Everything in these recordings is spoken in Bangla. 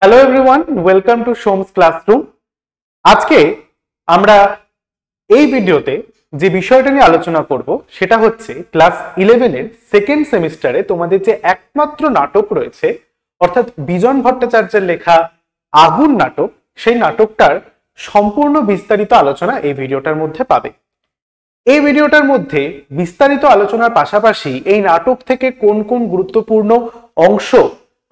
Hello everyone, welcome to সোমস classroom. আজকে আমরা এই ভিডিওতে যে বিষয়টা নিয়ে আলোচনা করব সেটা হচ্ছে ক্লাস 11 এর সেকেন্ড সেমিস্টারে তোমাদের যে একমাত্র নাটক রয়েছে, অর্থাৎ বিজন ভট্টাচার্যের লেখা আগুন নাটক, সেই নাটকটার সম্পূর্ণ বিস্তারিত আলোচনা এই ভিডিওটার মধ্যে পাবে। এই ভিডিওটার মধ্যে বিস্তারিত আলোচনার পাশাপাশি এই নাটক থেকে কোন কোন গুরুত্বপূর্ণ অংশ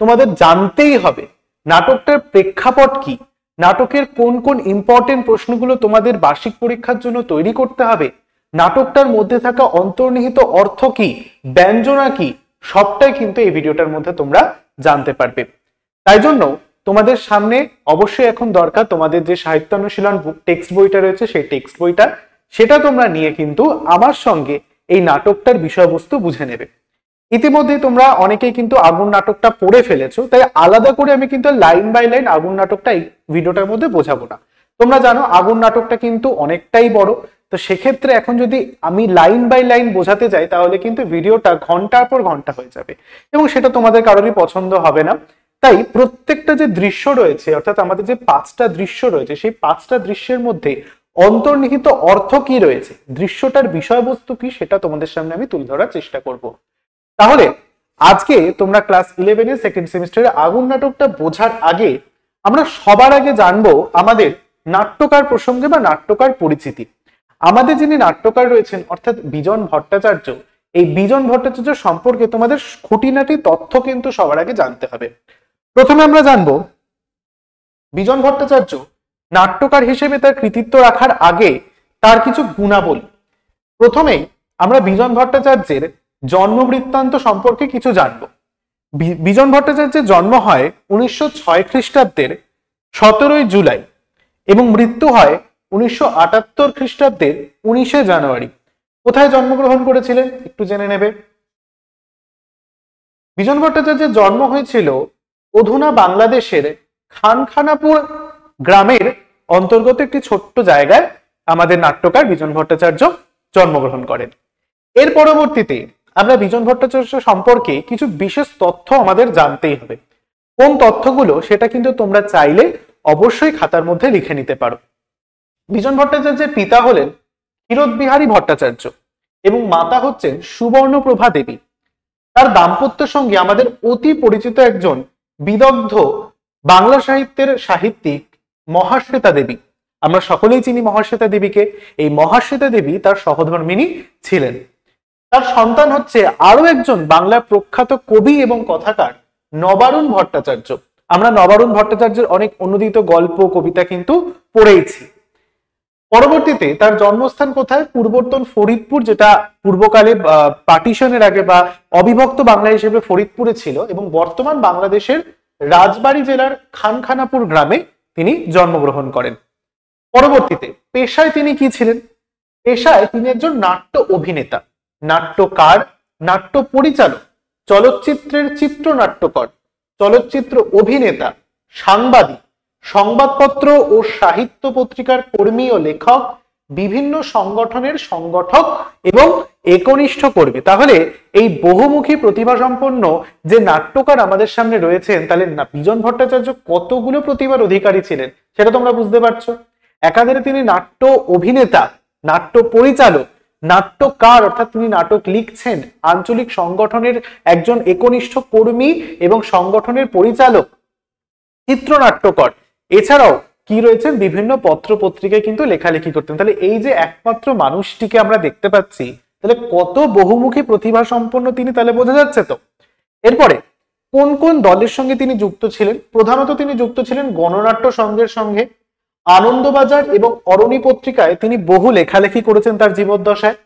তোমাদের জানতেই হবে, নাটকটার প্রেক্ষাপট কি, নাটকের কোন কোন ইম্পর্টেন্ট প্রশ্নগুলো তোমাদের বার্ষিক পরীক্ষার জন্য তৈরি করতে হবে, নাটকটার মধ্যে থাকা অন্তর্নিহিত অর্থ কি, ব্যঞ্জনা কি, সবটাই কিন্তু এই ভিডিওটার মধ্যে তোমরা জানতে পারবে। তাই জন্য তোমাদের সামনে অবশ্যই এখন দরকার তোমাদের যে সাহিত্য অনুশীলন টেক্সট বইটা রয়েছে, সেই টেক্সট বইটা সেটা তোমরা নিয়ে কিন্তু আমার সঙ্গে এই নাটকটার বিষয়বস্তু বুঝে নেবে। ইতিমধ্যে তোমরা অনেকেই কিন্তু আগুন নাটকটা পড়ে ফেলেছো, তাই আলাদা করে আমি কিন্তু লাইন বাই লাইন আগুন নাটকটা এই ভিডিওটার মধ্যে বোঝাবো না। তোমরা জানো আগুন নাটকটা কিন্তু অনেকটাই বড়, তো সেক্ষেত্রে এখন যদি আমি লাইন বাই লাইন বোঝাতে যাই তাহলে কিন্তু ভিডিওটা ঘন্টার পর ঘন্টা হয়ে যাবে এবং সেটা তোমাদের কারোরই পছন্দ হবে না। তাই প্রত্যেকটা যে দৃশ্য রয়েছে, অর্থাৎ আমাদের যে 5টা দৃশ্য রয়েছে, সেই 5টা দৃশ্যের মধ্যে অন্তর্নিহিত অর্থ কি রয়েছে, দৃশ্যটার বিষয়বস্তু কি, সেটা তোমাদের সামনে আমি তুলে ধরার চেষ্টা করব। তাহলে আজকে তোমরা ক্লাস 11 এর সেকেন্ড সেমিস্টারে আগুন নাটকটা বোঝার আগে আমরা সবার আগে জানবো আমাদের নাট্যকার প্রসঙ্গে বা নাট্যকার পরিচিতি। আমাদের যিনি নাট্যকার রয়েছেন অর্থাৎ বিজন ভট্টাচার্য, এই বিজন ভট্টাচার্য সম্পর্কে তোমাদের খুঁটিনাটি তথ্য কিন্তু সবার আগে জানতে হবে। প্রথমে আমরা জানবো বিজন ভট্টাচার্য নাট্যকার হিসেবে তার কৃতিত্ব রাখার আগে তার কিছু গুণাবলী। প্রথমেই আমরা বিজন ভট্টাচার্যের জন্ম বৃত্তান্ত সম্পর্কে কিছু জানবো। বিজন ভট্টাচার্যের জন্ম হয় 1906 খ্রিস্টাব্দের 17 জুলাই এবং মৃত্যু হয় 1978 খ্রিস্টাব্দের 19 জানুয়ারি। কোথায় জন্মগ্রহণ করেছিলেন একটু জেনে নেবে। বিজন ভট্টাচার্যের জন্ম হয়েছিল অধুনা বাংলাদেশের খানখানাপুর গ্রামের অন্তর্গত একটি ছোট্ট জায়গায় আমাদের নাট্যকার বিজন ভট্টাচার্য জন্মগ্রহণ করেন। এর পরবর্তীতে আমরা বিজন ভট্টাচার্য সম্পর্কে কিছু বিশেষ তথ্য আমাদের জানতেই হবে। কোন তথ্যগুলো সেটা কিন্তু তোমরা চাইলে অবশ্যই খাতার মধ্যে লিখে নিতে পারো। বিজন ভট্টাচার্যের পিতা হলেন ক্ষীরোদবিহারী ভট্টাচার্য এবং মাতা হচ্ছেন সুবর্ণপ্রভা দেবী। তার দাম্পত্য সঙ্গে আমাদের অতি পরিচিত একজন বিদগ্ধ বাংলা সাহিত্যের সাহিত্যিক মহাশ্বেতা দেবী। আমরা সকলেই চিনি মহাশ্বেতা দেবীকে। এই মহাশ্বেতা দেবী তার সহধর্মিণী ছিলেন। তার সন্তান হচ্ছে আরো একজন বাংলার প্রখ্যাত কবি এবং কথাকার নবারুণ ভট্টাচার্য। আমরা নবারুণ ভট্টাচার্যের অনেক অনুদিত গল্প কবিতা কিন্তু পড়েইছি। পরবর্তীতে তার জন্মস্থান কোথায়? পূর্বতন ফরিদপুর, যেটা পূর্বকালে পার্টিশনের আগে বা অবিভক্ত বাংলা হিসেবে ফরিদপুরে ছিল, এবং বর্তমান বাংলাদেশের রাজবাড়ী জেলার খানখানাপুর গ্রামে তিনি জন্মগ্রহণ করেন। পরবর্তীতে পেশায় তিনি কি ছিলেন? পেশায় তিনি একজন নাট্য অভিনেতা, নাট্যকার, নাট্য পরিচালক, চলচ্চিত্রের চিত্রনাট্যকর, চলচ্চিত্র অভিনেতা, সাংবাদিক, সংবাদপত্র ও সাহিত্য পত্রিকার কর্মী ও লেখক, বিভিন্ন সংগঠনের সংগঠক এবং একনিষ্ঠ কর্মী। তাহলে এই বহুমুখী প্রতিভা সম্পন্ন যে নাট্যকার আমাদের সামনে রয়েছেন, তাহলে বিজন ভট্টাচার্য কতগুলো প্রতিভার অধিকারী ছিলেন সেটা তোমরা বুঝতে পারছো। একাধারে তিনি নাট্য অভিনেতা, নাট্য পরিচালক, নাট্যকার অর্থাৎ তিনি নাটক লিখছেন, আঞ্চলিক সংগঠনের একজন একনিষ্ঠ কর্মী এবং সংগঠনের পরিচালক, চিত্রনাট্যকর, এছাড়াও কি রয়েছেন বিভিন্ন পত্র পত্রিকায় কিন্তু লেখালেখি করতেন। তাহলে এই যে একমাত্র মানুষটিকে আমরা দেখতে পাচ্ছি, তাহলে কত বহুমুখী প্রতিভা সম্পন্ন তিনি, তাহলে বোঝা যাচ্ছে তো। এরপরে কোন কোন দলের সঙ্গে তিনি যুক্ত ছিলেন? প্রধানত তিনি যুক্ত ছিলেন গণনাট্য সংঘের সঙ্গে। আনন্দবাজার এবং অরণি পত্রিকায় তিনি বহু লেখালেখি করেছেন তার জীবদ্দশায়,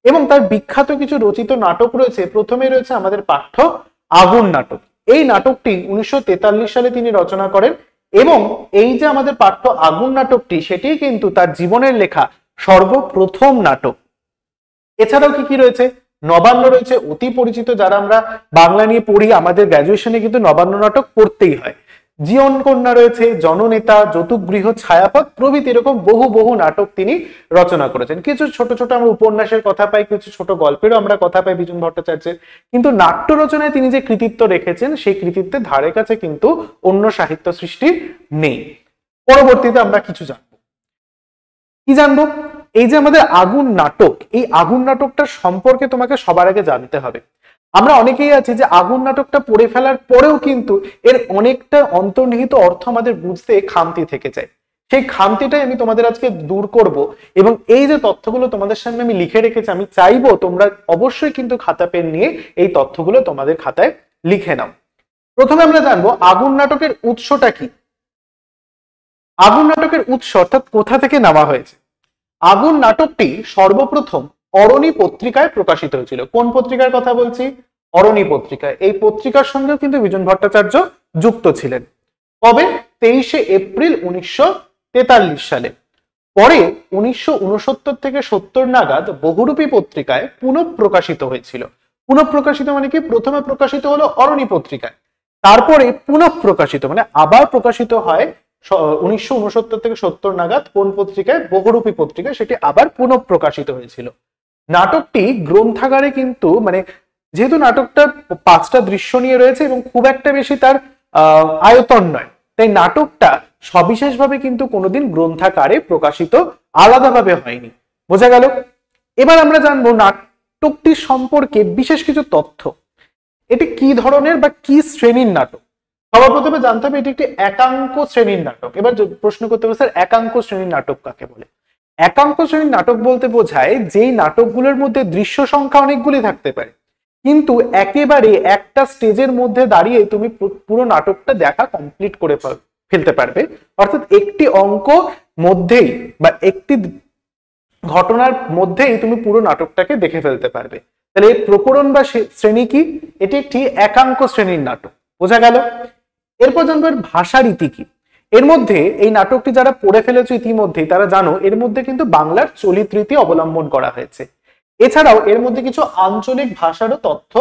এবং তার বিখ্যাত কিছু রচিত নাটক রয়েছে। প্রথমে রয়েছে আমাদের পাঠ্য আগুন নাটক। এই নাটকটি 1943 সালে তিনি রচনা করেন, এবং এই যে আমাদের পাঠ্য আগুন নাটকটি, সেটি কিন্তু তার জীবনের লেখা সর্বপ্রথম নাটক। এছাড়াও কি কি রয়েছে? নবান্ন রয়েছে, অতি পরিচিত, যারা আমরা বাংলা নিয়ে পড়ি, আমাদের গ্র্যাজুয়েশনে কিন্তু নবান্ন নাটক পড়তেই হয়। জীবন কন্যা রয়েছে, জননেতা, যৌতুকগৃহ, ছায়াপথ প্রভৃতি এরকম বহু বহু নাটক তিনি রচনা করেছেন। কিছু ছোট ছোট আমরা উপন্যাসের কথা পাই, কিছু ছোট গল্পেরও আমরা কথা পাই বিজন ভট্টাচার্যের, কিন্তু নাট্য রচনায় তিনি যে কৃতিত্ব রেখেছেন সেই কৃতিত্বের ধারে কাছে কিন্তু অন্য সাহিত্য সৃষ্টি নেই। পরবর্তীতে আমরা কিছু জানবো। কি জানবো? এই যে আমাদের আগুন নাটক, এই আগুন নাটকটা সম্পর্কে তোমাকে সবার আগে জানতে হবে। আমরা অনেকেই আছি যে আগুন নাটকটা পড়ে ফেলার পরেও কিন্তু এর অনেকটা অন্তর্নিহিত অর্থ আমাদের বুঝতে খামতি থেকে যায়। সেই খামতিটাই আমি তোমাদের আজকে দূর করব, এবং এই যে তথ্যগুলো তোমাদের সামনে আমি লিখে রেখেছি, আমি চাইবো তোমরা অবশ্যই কিন্তু খাতা পেন নিয়ে এই তথ্যগুলো তোমাদের খাতায় লিখে নাও। প্রথমে আমরা জানবো আগুন নাটকের উৎসটা কি। আগুন নাটকের উৎস অর্থাৎ কোথা থেকে নেওয়া হয়েছে। আগুন নাটকটি সর্বপ্রথম অরণি পত্রিকায় প্রকাশিত হয়েছিল। কোন পত্রিকার কথা বলছি? অরণি পত্রিকায়। এই পত্রিকার সঙ্গেও কিন্তু বিজন ভট্টাচার্য যুক্ত ছিলেন। কবে? 23শে এপ্রিল 1943 সালে। পরে 1969 থেকে 70 নাগাদ বহুরূপী পত্রিকায় পুনঃপ্রকাশিত হয়েছিল। পুনঃপ্রকাশিত মানে কি? প্রথমে প্রকাশিত হলো অরণি পত্রিকায়, তারপরে পুনঃপ্রকাশিত মানে আবার প্রকাশিত হয় 1969 থেকে 70 নাগাদ কোন পত্রিকায়? বহুরূপী পত্রিকায়, সেটি আবার পুনঃপ্রকাশিত হয়েছিল। নাটকটি গ্রন্থাগারে কিন্তু মানে যেহেতু নাটকটা 5টা দৃশ্য নিয়ে রয়েছে এবং খুব একটা বেশি তার আয়তন নয়, তাই নাটকটা সবিশেষভাবে কিন্তু কোনোদিন গ্রন্থাগারে প্রকাশিত আলাদাভাবে হয়নি। বোঝা গেল? এবার আমরা জানবো নাটকটি সম্পর্কে বিশেষ কিছু তথ্য। এটি কি ধরনের বা কি শ্রেণীর নাটক। সবার প্রথমে জানতে হবে এটি একটি একাঙ্ক শ্রেণীর নাটক। এবার প্রশ্ন করতে হবে, স্যার একাঙ্ক শ্রেণীর নাটক কাকে বলে? একাঙ্ক শ্রেণীর নাটক বলতে বোঝায় যেই নাটকগুলোর মধ্যে দৃশ্য সংখ্যা অনেকগুলি থাকতে পারে, কিন্তু একেবারে একটা স্টেজের মধ্যে দাঁড়িয়ে তুমি পুরো নাটকটা দেখা কমপ্লিট করে ফেলতে পারবে। অর্থাৎ একটি অঙ্ক মধ্যেই বা একটি ঘটনার মধ্যেই তুমি পুরো নাটকটাকে দেখে ফেলতে পারবে। তাহলে এই প্রকরণ বা শ্রেণী কি? এটি একটি একাঙ্ক শ্রেণীর নাটক। বোঝা গেল? এরপর জানবো এর ভাষা রীতি কি। এর মধ্যে এই নাটকটি যারা পড়ে ফেলেছে ইতিমধ্যেই তারা জানো এর মধ্যে কিন্তু বাংলার চলিত রীতি অবলম্বন করা হয়েছে। এছাড়াও এর মধ্যে কিছু আঞ্চলিক ভাষারও তথ্য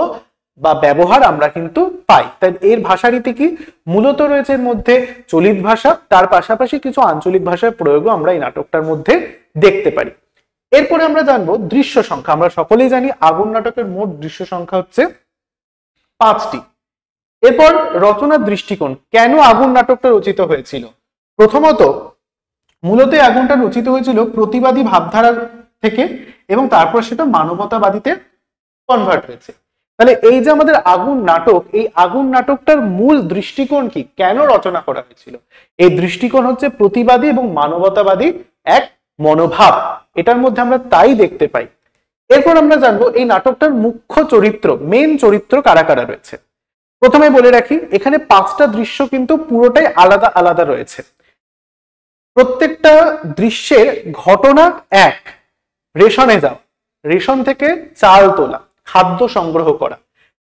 বা ব্যবহার আমরা কিন্তু পাই। তাই এর ভাষা রীতি কি? মূলত রয়েছে এর মধ্যে চলিত ভাষা, তার পাশাপাশি কিছু আঞ্চলিক ভাষার প্রয়োগও আমরা এই নাটকটার মধ্যে দেখতে পারি। এরপরে আমরা জানবো দৃশ্য সংখ্যা। আমরা সকলেই জানি আগুন নাটকের মোট দৃশ্য সংখ্যা হচ্ছে 5টি। এরপর রচনার দৃষ্টিকোণ। কেন আগুন নাটকটা রচিত হয়েছিল? প্রথমত মূলত আগুনটা রচিত হয়েছিল প্রতিবাদী ভাবধারা থেকে এবং তারপর সেটা মানবতাবাদীতে কনভার্ট হয়েছে। তাহলে এই যে আমাদের আগুন নাটক, এই আগুন নাটকটার মূল দৃষ্টিকোণ কি? কেন রচনা করা হয়েছিল? এই দৃষ্টিকোণ হচ্ছে প্রতিবাদী এবং মানবতাবাদী এক মনোভাব। এটার মধ্যে আমরা তাই দেখতে পাই। এরপর আমরা জানবো এই নাটকটার মুখ্য চরিত্র, মেন চরিত্র কারা কারা রয়েছে। প্রথমে বলে রাখি এখানে 5টা দৃশ্য কিন্তু পুরোটাই আলাদা আলাদা রয়েছে। প্রত্যেকটা দৃশ্যের ঘটনা এক। রেশনে যাওয়া, রেশন থেকে চাল তোলা, খাদ্য সংগ্রহ করা,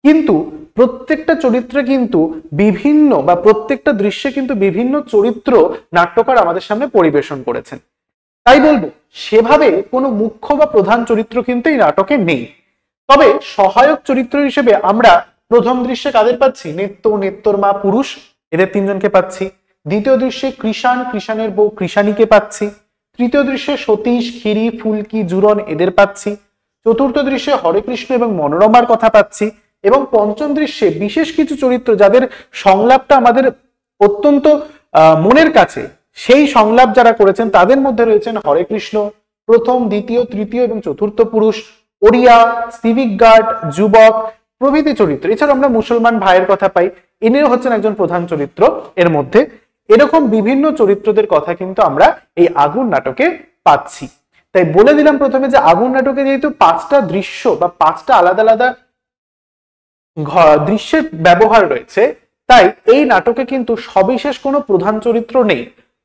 কিন্তু প্রত্যেকটা চরিত্রে কিন্তু বিভিন্ন বা প্রত্যেকটা দৃশ্যে কিন্তু বিভিন্ন চরিত্র নাট্যকার আমাদের সামনে পরিবেশন করেছেন। তাই বলবো সেভাবে কোনো মুখ্য বা প্রধান চরিত্র কিন্তু এই নাটকে নেই। তবে সহায়ক চরিত্র হিসেবে আমরা প্রথম দৃশ্যে কাদের পাচ্ছি? নেত্য, নেত্যর মা পুরুষ, এদের 3জনকে পাচ্ছি। দ্বিতীয় দৃশ্যে কৃষাণ, কৃষাণের বউ কৃষাণীকে পাচ্ছি। তৃতীয় দৃশ্যে সতীশ, ক্ষিরি, ফুলকি, জুরন এদের পাচ্ছি। চতুর্থ দৃশ্যে হরেকৃষ্ণ এবং মনোরমার কথা পাচ্ছি। এবং পঞ্চম দৃশ্যে বিশেষ কিছু চরিত্র যাদের সংলাপটা আমাদের অত্যন্ত মনের কাছে, সেই সংলাপ যারা করেছেন তাদের মধ্যে রয়েছেন হরেকৃষ্ণ, প্রথম, দ্বিতীয়, তৃতীয় এবং চতুর্থ পুরুষ, ওড়িয়া, সিভিক গার্ড, যুবক প্রভৃতি চরিত্র। এছাড়া আমরা মুসলমান ভাইয়ের কথা পাই, ইনিও হচ্ছেন একজন প্রধান চরিত্র এর মধ্যে। এরকম বিভিন্ন চরিত্রদের কথা কিন্তু আমরা এই আগুন নাটকে পাচ্ছি। তাই বলে দিলাম প্রথমে যে আগুন নাটকে যেহেতু 5টা দৃশ্য বা 5টা আলাদা আলাদা দৃশ্যের ব্যবহার রয়েছে, তাই এই নাটকে কিন্তু সবিশেষ কোনো প্রধান চরিত্র নেই।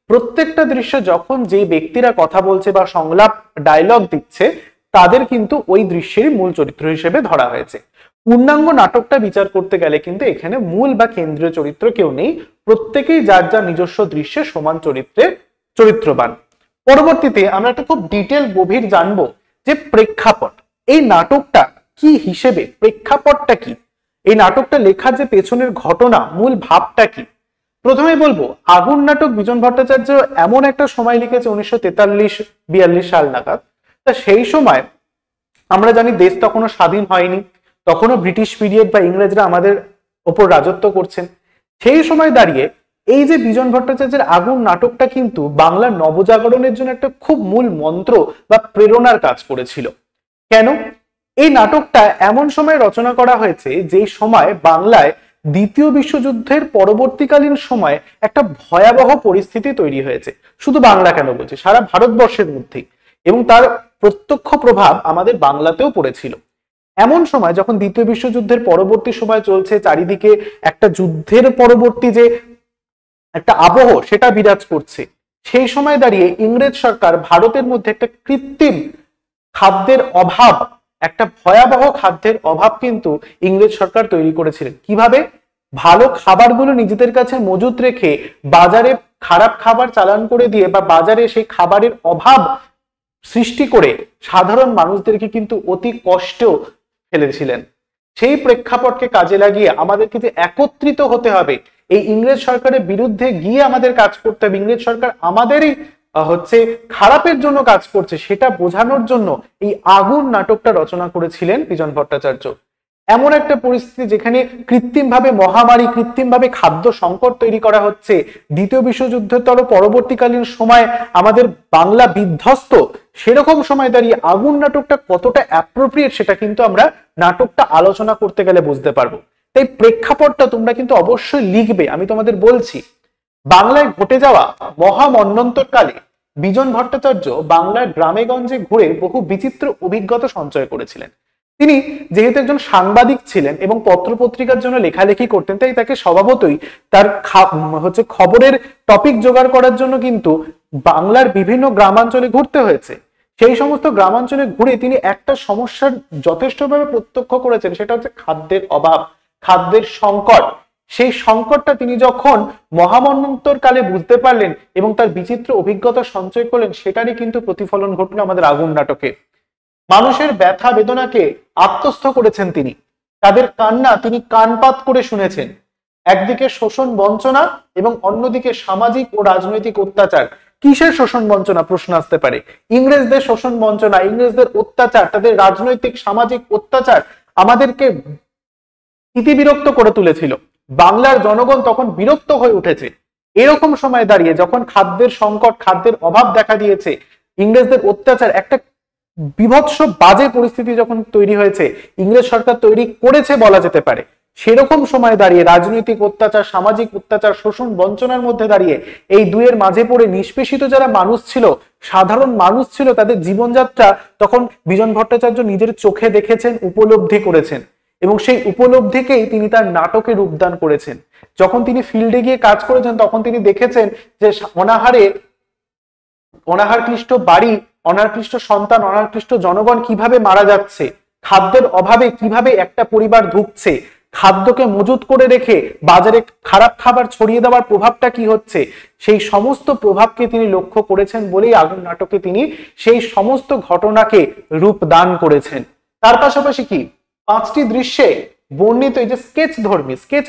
প্রত্যেকটা দৃশ্য যখন যে ব্যক্তিরা কথা বলছে বা সংলাপ ডায়লগ দিচ্ছে তাদের কিন্তু ওই দৃশ্যেরই মূল চরিত্র হিসেবে ধরা হয়েছে। পূর্ণাঙ্গ নাটকটা বিচার করতে গেলে কিন্তু এখানে মূল বা কেন্দ্রীয় চরিত্র কেউ নেই, প্রত্যেকেই যার যার নিজস্ব দৃশ্যে সমান চরিত্রে চরিত্রবান। পরবর্তীতে আমরা একটা খুব ডিটেল গভীর জানবো যে প্রেক্ষাপট, এই নাটকটা কি হিসেবে, প্রেক্ষাপটটা কি, এই নাটকটা লেখার যে পেছনের ঘটনা, মূল ভাবটা কি। প্রথমে বলবো আগুন নাটক বিজন ভট্টাচার্য এমন একটা সময় লিখেছে 1943-42 সাল নাগাদ। তা সেই সময় আমরা জানি দেশ তখনও স্বাধীন হয়নি, তখনও ব্রিটিশ পিরিয়ড বা ইংরেজরা আমাদের ওপর রাজত্ব করছেন। সেই সময় দাঁড়িয়ে এই যে বিজন ভট্টাচার্যের আগুন নাটকটা কিন্তু বাংলার নবজাগরণের জন্য একটা খুব মূল মন্ত্র বা প্রেরণার কাজ করেছিল। কেন? এই নাটকটা এমন সময় রচনা করা হয়েছে যেই সময় বাংলায় দ্বিতীয় বিশ্বযুদ্ধের পরবর্তীকালীন সময় একটা ভয়াবহ পরিস্থিতি তৈরি হয়েছে। শুধু বাংলা কেন বলছি, সারা ভারতবর্ষের মধ্যেই, এবং তার প্রত্যক্ষ প্রভাব আমাদের বাংলাতেও পড়েছিল। এমন সময় যখন দ্বিতীয় বিশ্বযুদ্ধের পরবর্তী সময় চলছে, চারিদিকে একটা যুদ্ধের পরবর্তী যে একটা আবহ সেটা বিরাজ করছে, সেই সময় দাঁড়িয়ে ইংরেজ সরকার ভারতের মধ্যে একটা কৃত্রিম খাদ্যের অভাব, একটা ভয়াবহ খাদ্যের অভাব কিন্তু ইংরেজ সরকার তৈরি করেছিলেন। কিভাবে? ভালো খাবারগুলো নিজেদের কাছে মজুত রেখে বাজারে খারাপ খাবার চালান করে দিয়ে বা বাজারে সেই খাবারের অভাব সৃষ্টি করে সাধারণ মানুষদেরকে কিন্তু অতি কষ্টেও ফেলেছিলেন। সেই প্রেক্ষাপটকে কাজে লাগিয়ে আমাদেরকে যে একত্রিত হতে হবে, এই ইংরেজ সরকারের বিরুদ্ধে গিয়ে আমাদের কাজ করতে হবে, ইংরেজ সরকার আমাদেরই খারাপের জন্য কাজ করছে, সেটা বোঝানোর জন্য এই আগুন নাটকটা রচনা করেছিলেন বিজন ভট্টাচার্য। এমন একটা পরিস্থিতি যেখানে কৃত্রিমভাবে মহামারী, কৃত্রিমভাবে খাদ্য সংকট তৈরি করা হচ্ছে, দ্বিতীয় বিশ্বযুদ্ধোত্তর পরবর্তীকালীন সময় আমাদের বাংলা বিধ্বস্ত, সেরকম সময় দাঁড়িয়ে আগুন নাটকটা কতটা অ্যাপ্রোপ্রিয়েট সেটা কিন্তু আমরা নাটকটা আলোচনা করতে গেলে বুঝতে পারবো। তাই প্রেক্ষাপটটা তোমরা কিন্তু অবশ্যই লিখবে। আমি তোমাদের বলছি, বাংলায় ঘটে যাওয়া মহামন্বন্তর কালে বিজন ভট্টাচার্য বাংলার গ্রামে গঞ্জে ঘুরে বহু বিচিত্র অভিজ্ঞতা সঞ্চয় করেছিলেন। তিনি যেহেতু একজন সাংবাদিক ছিলেন এবং পত্রপত্রিকার জন্য লেখালেখি করতেন, তাই তাকে স্বভাবতই তার খবরের টপিক জোগাড় করার জন্য কিন্তু বাংলার বিভিন্ন গ্রামাঞ্চলে ঘুরতে হয়েছে। সেই সমস্ত গ্রামাঞ্চলে ঘুরে তিনি একটা সমস্যার যথেষ্টভাবে প্রত্যক্ষ করেছেন, সেটা হচ্ছে খাদ্যের অভাব, খাদ্যের সংকট। সেই সংকটটা তিনি যখন মহামন্বন্তর কালে বুঝতে পারলেন এবং তার বিচিত্র অভিজ্ঞতা সঞ্চয় করলেন, সেটারই কিন্তু প্রতিফলন ঘটলো আমাদের আগুন নাটকে। মানুষের ব্যথা বেদনাকে আত্মস্থ করেছেন তিনি, তাদের কান্না তিনি কানপাত করে শুনেছেন। একদিকে শোষণ বঞ্চনা এবং অন্যদিকে সামাজিক ও রাজনৈতিক অত্যাচার। কিসের শোষণ বঞ্চনা? প্রশ্ন আসতে পারে। ইংরেজদের শোষণ বঞ্চনা, ইংরেজদের অত্যাচার, তাদের রাজনৈতিক সামাজিক অত্যাচার আমাদেরকে ইতিবিরক্ত করে তুলেছিল। বাংলার জনগণ তখন বিরক্ত হয়ে উঠেছে। এরকম সময় দাঁড়িয়ে যখন খাদ্যের সংকট, খাদ্যের অভাব দেখা দিয়েছে, ইংরেজদের অত্যাচার, একটা বিভৎস বাজে পরিস্থিতি যখন তৈরি হয়েছে, ইংরেজ সরকার তৈরি করেছে বলা যেতে পারে, সেরকম সময় দাঁড়িয়ে রাজনৈতিক অত্যাচার, সামাজিক অত্যাচার, শোষণ বঞ্চনার মধ্যে দাঁড়িয়ে এই দুয়ের মাঝে পড়ে নিষ্পেষিত যারা মানুষ ছিল, সাধারণ মানুষ ছিল, তাদের জীবনযাত্রা তখন বিজন ভট্টাচার্য নিজের চোখে দেখেছেন, উপলব্ধি করেছেন, এবং সেই উপলব্ধিকেই তিনি তার নাটকে রূপদান করেছেন। যখন তিনি ফিল্ডে গিয়ে কাজ করেছেন, তখন তিনি দেখেছেন যে অনাহারক্লিষ্ট বাড়ি, অনাহারক্লিষ্ট সন্তান, অনাহারক্লিষ্ট জনগণ কিভাবে মারা যাচ্ছে, খাদ্যের অভাবে কিভাবে একটা পরিবার ধুঁকছে, খাদ্যকে মজুত করে রেখে বাজারে খারাপ খাবার ছড়িয়ে দেওয়ার প্রভাবটা কি হচ্ছে, সেই সমস্ত প্রভাবকে তিনি লক্ষ্য করেছেন বলেই আগুন নাটকে তিনি সেই সমস্ত ঘটনাকে রূপ দান করেছেন। তার পাশাপাশি কি 5টি দৃশ্যে বর্ণিত এই যে স্কেচ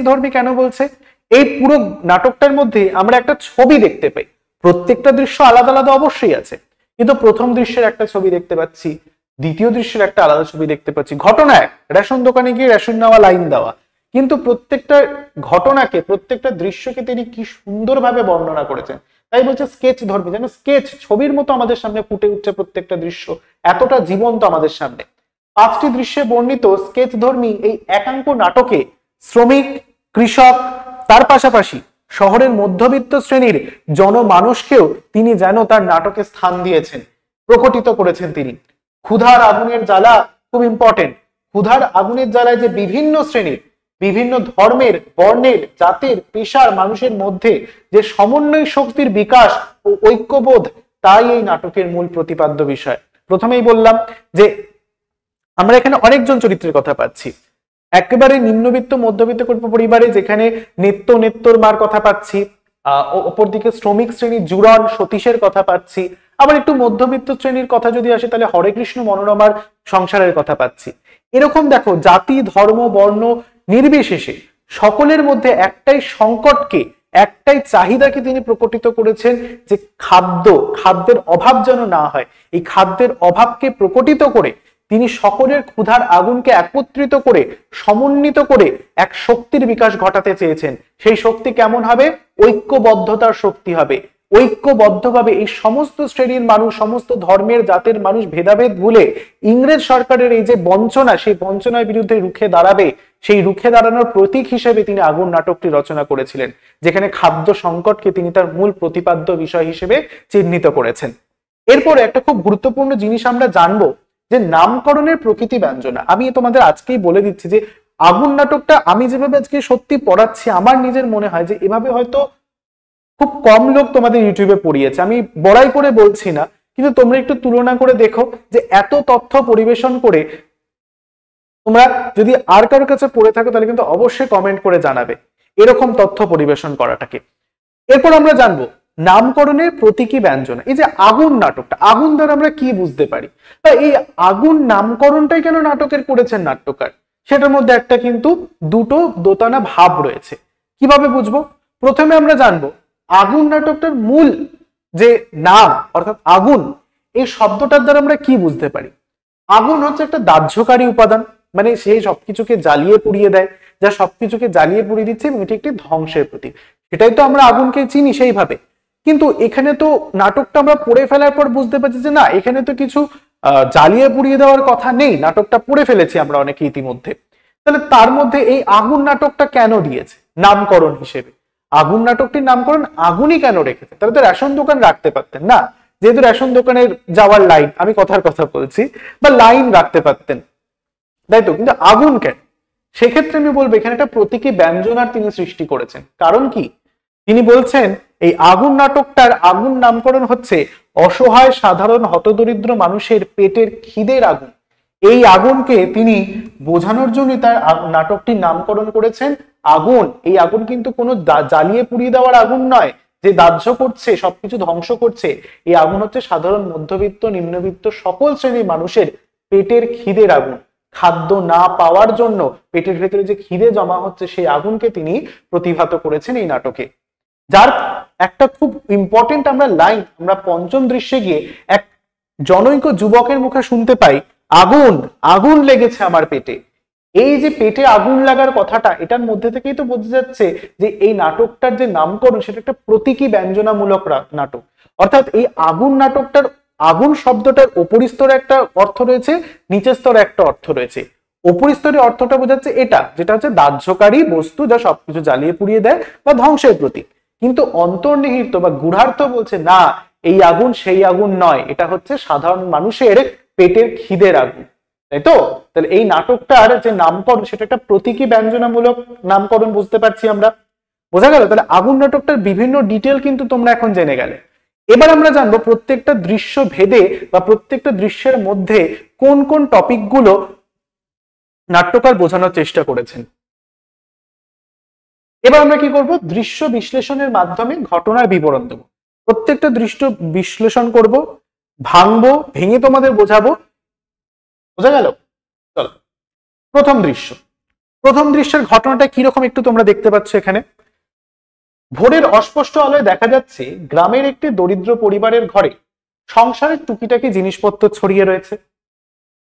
ধর্মী কেন বলছে? এই পুরো নাটকটার মধ্যে আমরা একটা ছবি দেখতে পাই। প্রত্যেকটা দৃশ্য আলাদা আলাদা অবশ্যই আছে, কিন্তু প্রথম দৃশ্যের একটা ছবি দেখতে পাচ্ছি, দ্বিতীয় দৃশ্যের একটা আলাদা ছবি দেখতে পাচ্ছি। ঘটনা এক, রেশন দোকানে গিয়ে রেশন নেওয়া, লাইন দেওয়া, কিন্তু প্রত্যেকটা ঘটনাকে, প্রত্যেকটা দৃশ্যকে তিনি কি সুন্দরভাবে বর্ণনা করেছেন। তাই বলছে স্কেচ ধর্মী, যেন স্কেচ ছবির মতো আমাদের সামনে ফুটে উঠছে প্রত্যেকটা দৃশ্য, এতটা জীবন্ত আমাদের সামনে। 5টি দৃশ্যে বর্ণিত স্কেচ ধর্মী এই একাঙ্ক নাটকে শ্রমিক, কৃষক, তার পাশাপাশি শহরের মধ্যবিত্ত শ্রেণীর জনমানুষকেও তিনি যেন তার নাটকে স্থান দিয়েছেন, প্রকটিত করেছেন তিনি। ক্ষুধার আগুনের জ্বালা খুব ইম্পর্টেন্ট। ক্ষুধার আগুনের জ্বালায় যে বিভিন্ন শ্রেণীর, বিভিন্ন ধর্মের, বর্ণের, জাতির, পেশার মানুষের মধ্যে যে সমন্বয় শক্তির বিকাশ ও ঐক্যবোধ, তাই এই নাটকের মূল প্রতিপাদ্য বিষয়। প্রথমেই বললাম যে আমরা এখানে অনেকজন চরিত্রের কথা পাচ্ছি। একেবারে নিম্নবিত্ত মধ্যবিত্ত পরিবারে যেখানে নেত্তর মার কথা পাচ্ছি, অপরদিকে শ্রমিক শ্রেণীর জুরন সতীশের কথা পাচ্ছি, আবার একটু মধ্যবিত্ত শ্রেণীর কথা যদি আসে তাহলে হরে কৃষ্ণ মনোরমার সংসারের কথা পাচ্ছি। এরকম দেখো, জাতি, ধর্ম, বর্ণ নির্বিশেষে সকলের মধ্যে একটাই সংকটকে একটাই চাহিদাকে তিনি প্রকটিত করেছেন, যে খাদ্যের অভাব যেন না হয়। এই খাদ্যের অভাবকে প্রকটিত করে তিনি সকলের ক্ষুধার আগুনকে একত্রিত করে সমন্বিত করে এক শক্তির বিকাশ ঘটাতে চেয়েছেন। সেই শক্তি কেমন হবে? ঐক্যবদ্ধতার শক্তি হবে। ঐক্যবদ্ধভাবে এই সমস্ত শ্রেণীর মানুষ, সমস্ত ধর্মের জাতের মানুষ ভেদাভেদ ভুলে ইংরেজ সরকারের এই যে বঞ্চনা, সেই বঞ্চনার বিরুদ্ধে রুখে দাঁড়াবে, সেই রুখে দাঁড়ানোর প্রতীক হিসেবে তিনি আগুন নাটকটি রচনা করেছিলেন, যেখানে খাদ্য সংকটকে তিনি তার মূল প্রতিপাদ্য বিষয় হিসেবে চিহ্নিত করেছেন। এরপরে একটা খুব গুরুত্বপূর্ণ জিনিস আমরা জানবো, যে নামকরণের প্রকৃতি ব্যঞ্জনা। আমি তোমাদের আজকেই বলে দিচ্ছি যে আগুন নাটকটা আমি যেভাবে আজকে সত্যি পড়াচ্ছি, আমার নিজের মনে হয় যে এভাবে হয়তো খুব কম লোক তোমাদের ইউটিউবে পড়িয়েছে। আমি বড়াই করে বলছি না, কিন্তু তোমরা একটু তুলনা করে দেখো যে এত তথ্য পরিবেশন করে তোমরা যদি আর কারোর কাছে পড়ে থাকো তাহলে কিন্তু অবশ্যই কমেন্ট করে জানাবে এরকম তথ্য পরিবেশন করাটাকে। এরপর আমরা জানবো নামকরণের প্রতীকী ব্যঞ্জনা। এই যে আগুন নাটকটা, আগুন দ্বারা আমরা কি বুঝতে পারি, বা এই আগুন নামকরণটাই কেন নাটকের করেছেন নাট্যকার, সেটার মধ্যে একটা কিন্তু দুটো দোতানা ভাব রয়েছে। কিভাবে বুঝবো? প্রথমে আমরা জানবো আগুন নাটকটার মূল যে নাম অর্থাৎ আগুন, এই শব্দটার দ্বারা আমরা কি বুঝতে পারি। আগুন হচ্ছে একটা দাহ্যকারী উপাদান, মানে সেই সবকিছুকে জ্বালিয়ে পুড়িয়ে দেয়, যা সবকিছুকে জ্বালিয়ে পুড়িয়ে দিচ্ছে এবং এটি একটি ধ্বংসের প্রতীক। সেটাই তো আমরা আগুনকে চিনি সেইভাবে। কিন্তু এখানে তো নাটকটা আমরা পড়ে ফেলার পর বুঝতে পারছি যে না, এখানে তো কিছু জ্বালিয়ে পুড়িয়ে দেওয়ার কথা নেই, নাটকটা পড়ে ফেলেছি আমরা অনেকে ইতিমধ্যে। তাহলে তার মধ্যে এই আগুন নাটকটা কেন দিয়েছে নামকরণ হিসেবে? আগুন নাটকটির নামকরণ আগুনই কেন রেখেছে? তাহলে তো রেশন দোকান রাখতে পারতেন না, যেহেতু রেশন দোকানের যাওয়ার লাইন, আমি কথার কথা বলছি, বা লাইন রাখতে পারতেন, তাই তো, কিন্তু আগুন কেন? সেক্ষেত্রে আমি বলবো এখানে একটা প্রতীকী ব্যঞ্জনার তিনি সৃষ্টি করেছেন। কারণ কি? তিনি বলছেন এই আগুন নাটকটার আগুন নামকরণ হচ্ছে অসহায় সাধারণ হতদরিদ্র মানুষের পেটের খিদের আগুন। এই আগুনকে তিনি বোঝানোর জন্য তার নাটকটির নামকরণ করেছেন আগুন। এই আগুন কিন্তু কোনো জ্বালিয়ে পুড়িয়ে দেওয়ার আগুন নয় যে দাহ্য করছে, সবকিছু ধ্বংস করছে। এই আগুন হচ্ছে সাধারণ মধ্যবিত্ত নিম্নবিত্ত সকল শ্রেণীর মানুষের পেটের খিদের আগুন। খাদ্য না পাওয়ার জন্য পেটের ভেতরে যে খিদে জমা হচ্ছে, সেই আগুনকে তিনি প্রতিভাত করেছেন এই নাটকে। যার একটা খুব ইম্পর্টেন্ট আমরা লাইন আমরা পঞ্চম দৃশ্যে গিয়ে এক জনৈক যুবকের মুখে শুনতে পাই, আগুন আগুন লেগেছে আমার পেটে। এই যে পেটে আগুন লাগার কথাটা, এটার মধ্যে থেকেই তো বোঝা যাচ্ছে যে এই নাটকটার যে নামকরণ সেটা একটা প্রতীকী ব্যঞ্জনামূলক নাটক। অর্থাৎ এই আগুন নাটকটার আগুন শব্দটার উপরি স্তরে একটা অর্থ রয়েছে, নিচের স্তরে একটা অর্থ রয়েছে। উপরি স্তরে অর্থটা বোঝাচ্ছে এটা, যেটা হচ্ছে দাহ্যকারী বস্তু, যা সবকিছু জ্বালিয়ে পুড়িয়ে দেয় বা ধ্বংসের প্রতীক। কিন্তু অন্তর্নিহিত বা গূঢ়ার্থ বলছে না, এই আগুন সেই আগুন নয়, এটা হচ্ছে সাধারণ মানুষের পেটের খিদের আগুন। তাই তো? তাহলে এই নাটকটার যে নামকরণ সেটা একটা প্রতীকী ব্যঞ্জনামূলক নামকরণ, বুঝতে পারছি আমরা, বোঝা গেল? তাহলে আগুন নাটকটার বিভিন্ন ডিটেল কিন্তু তোমরা এখন জেনে গেলে। এবার আমরা জানবো প্রত্যেকটা দৃশ্য ভেদে বা প্রত্যেকটা দৃশ্যের মধ্যে কোন কোন টপিকগুলো নাট্যকার বোঝানোর চেষ্টা করেছেন। এবার আমরা কি করব? দৃশ্য বিশ্লেষণের মাধ্যমে ঘটনার বিবরণ দেব। প্রত্যেকটা দৃশ্য বিশ্লেষণ করব, ভাঙবো, ভেঙে তোমাদের বোঝাবো। বোঝা গেল? চলো, প্রথম দৃশ্যের ঘটনাটা কিরকম একটু তোমরা দেখতে পাচ্ছ এখানে। ভোরের অস্পষ্ট আলোয় দেখা যাচ্ছে গ্রামের একটি দরিদ্র পরিবারের ঘরে সংসারের টুকিটাকি জিনিসপত্র ছড়িয়ে রয়েছে।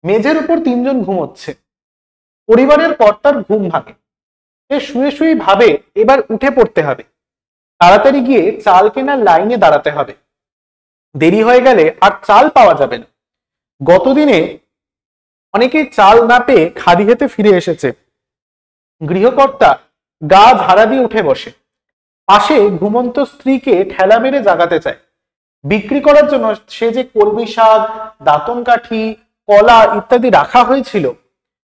মেঝের উপর তিনজন ঘুমোচ্ছে। পরিবারের কর্তার ঘুম ভাঙে। সে শুয়ে শুয়ে ভাবে এবার উঠে পড়তে হবে, তাড়াতাড়ি গিয়ে চাল কেনার লাইনে দাঁড়াতে হবে, দেরি হয়ে গেলে আর চাল পাওয়া যাবে না। গতদিনে অনেকেই চাল না পেয়ে খালি হাতে ফিরে এসেছে। গৃহকর্তা গা ঝাড়া দিয়ে উঠে বসে, পাশে ঘুমন্ত স্ত্রীকে ঠেলা মেরে জাগাতে চায়। বিক্রি করার জন্য সে যে কলমি শাক, দাঁতন কাঠি, কলা ইত্যাদি রাখা হয়েছিল,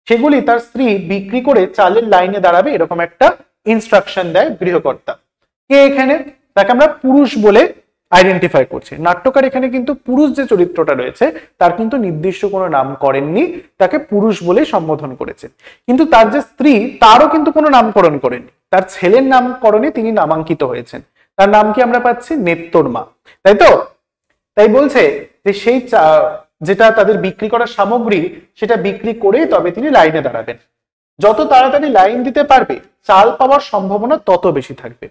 সেগুলি তার স্ত্রী বিক্রি করে চালের লাইনে দাঁড়াবে, এরকম একটা ইনস্ট্রাকশন দেয় গৃহকর্তা। কে এখানে? তাকে আমরা পুরুষ বলে আইডেন্টিফাই করছি। নাট্যকার এখানে কিন্তু পুরুষ যে চরিত্রটা রয়েছে তার কিন্তু নির্দিষ্ট কোনো নাম করেননি, তাকে পুরুষ বলে সম্বোধন করেছে। কিন্তু তার যে স্ত্রী, তারও কিন্তু কোনো নামকরণ করেননি, তার ছেলের নামকরণে তিনি নামাঙ্কিত হয়েছেন। তার নাম কি আমরা পাচ্ছি? নেত্তরমা, তাই তো? তাই বলছে যে সেই যেটা তাদের বিক্রি করার সামগ্রী, সেটা বিক্রি করে তবে তিনি লাইনে দাঁড়াবেন। যত তাড়াতাড়ি লাইন দিতে পারবে চাল পাওয়ার সম্ভাবনা তত বেশি থাকবে।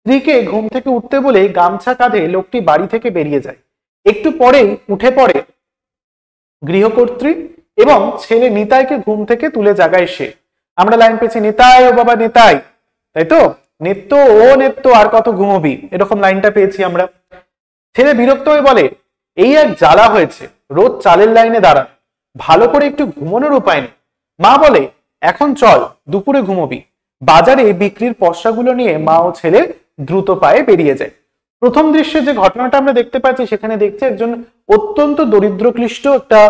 স্ত্রীকে ঘুম থেকে উঠতে বলে গামছা কাঁধে লোকটি বাড়ি থেকে বেরিয়ে যায়। একটু পরেই উঠে পড়ে গৃহকর্ত্রী এবং ছেলে নিতাইকে ঘুম থেকে তুলে জাগায় সে। আমরা লাইন পেয়েছি, নিতাই ও বাবা নিতাই, তাই তো, নিত্য ও নিত্য আর কত ঘুমবি, এরকম লাইনটা পেয়েছি আমরা। ছেলে বিরক্ত হয়ে বলে, এই এক জ্বালা হয়েছে, রোজ চালের লাইনে দাঁড়ান, ভালো করে একটু ঘুমানোর উপায় নেই। মা বলে, এখন চল, দুপুরে ঘুমবি। বাজারে বিক্রির পয়সাগুলো নিয়ে মা ও ছেলে দ্রুত পায়ে বেরিয়ে যায়। প্রথম দৃশ্যে যে ঘটনাটা আমরা দেখতে পাচ্ছি, সেখানে দেখছি একজন অত্যন্ত দরিদ্রক্লিষ্ট একটা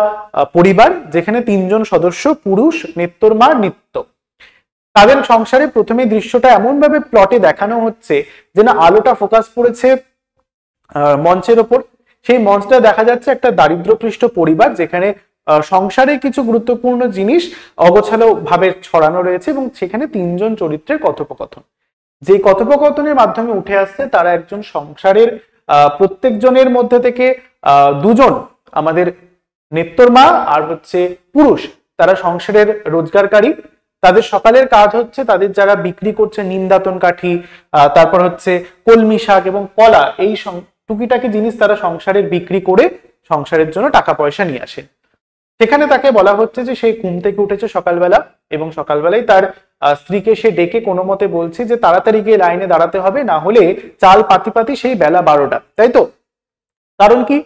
পরিবার, যেখানে 3 জন সদস্য, পুরুষ, নিত্যর মা, নিত্য। তাদের সংসারে প্রথমে দৃশ্যটা এমন ভাবে প্লটে দেখানো হচ্ছে যে না আলোটা ফোকাস পড়েছে মঞ্চের ওপর। সেই মঞ্চটা দেখা যাচ্ছে একটা দারিদ্রক্লিষ্ট পরিবার, যেখানে সংসারে কিছু গুরুত্বপূর্ণ জিনিস অগোছালো ভাবে ছড়ানো রয়েছে এবং সেখানে 3 জন চরিত্রের কথোপকথন। যে কথোপকথনের মাধ্যমে উঠে আসছে তারা একজন সংসারের প্রত্যেকজনের মধ্যে থেকে 2 জন আমাদের নিত্যর মা আর হচ্ছে পুরুষ, তারা সংসারের রোজগারকারী। তাদের সকালের কাজ হচ্ছে তাদের যারা বিক্রি করছে নিমদাতন কাঠি, তারপর হচ্ছে কলমি শাক এবং কলা, এই টুকিটাকি জিনিস তারা সংসারের বিক্রি করে সংসারের জন্য টাকা পয়সা নিয়ে আসে। সেখানে তাকে বলা হচ্ছে যে সে ঘুম থেকে উঠেছে সকালবেলা এবং সকালবেলায় তার স্ত্রীকে সে ডেকে কোনো মতে বলছে যে তাড়াতাড়ি গিয়ে লাইনে দাঁড়াতে হবে, না হলে চাল পাতি পাতি সেই বেলা 12টা, তাই তো। কারণ কি,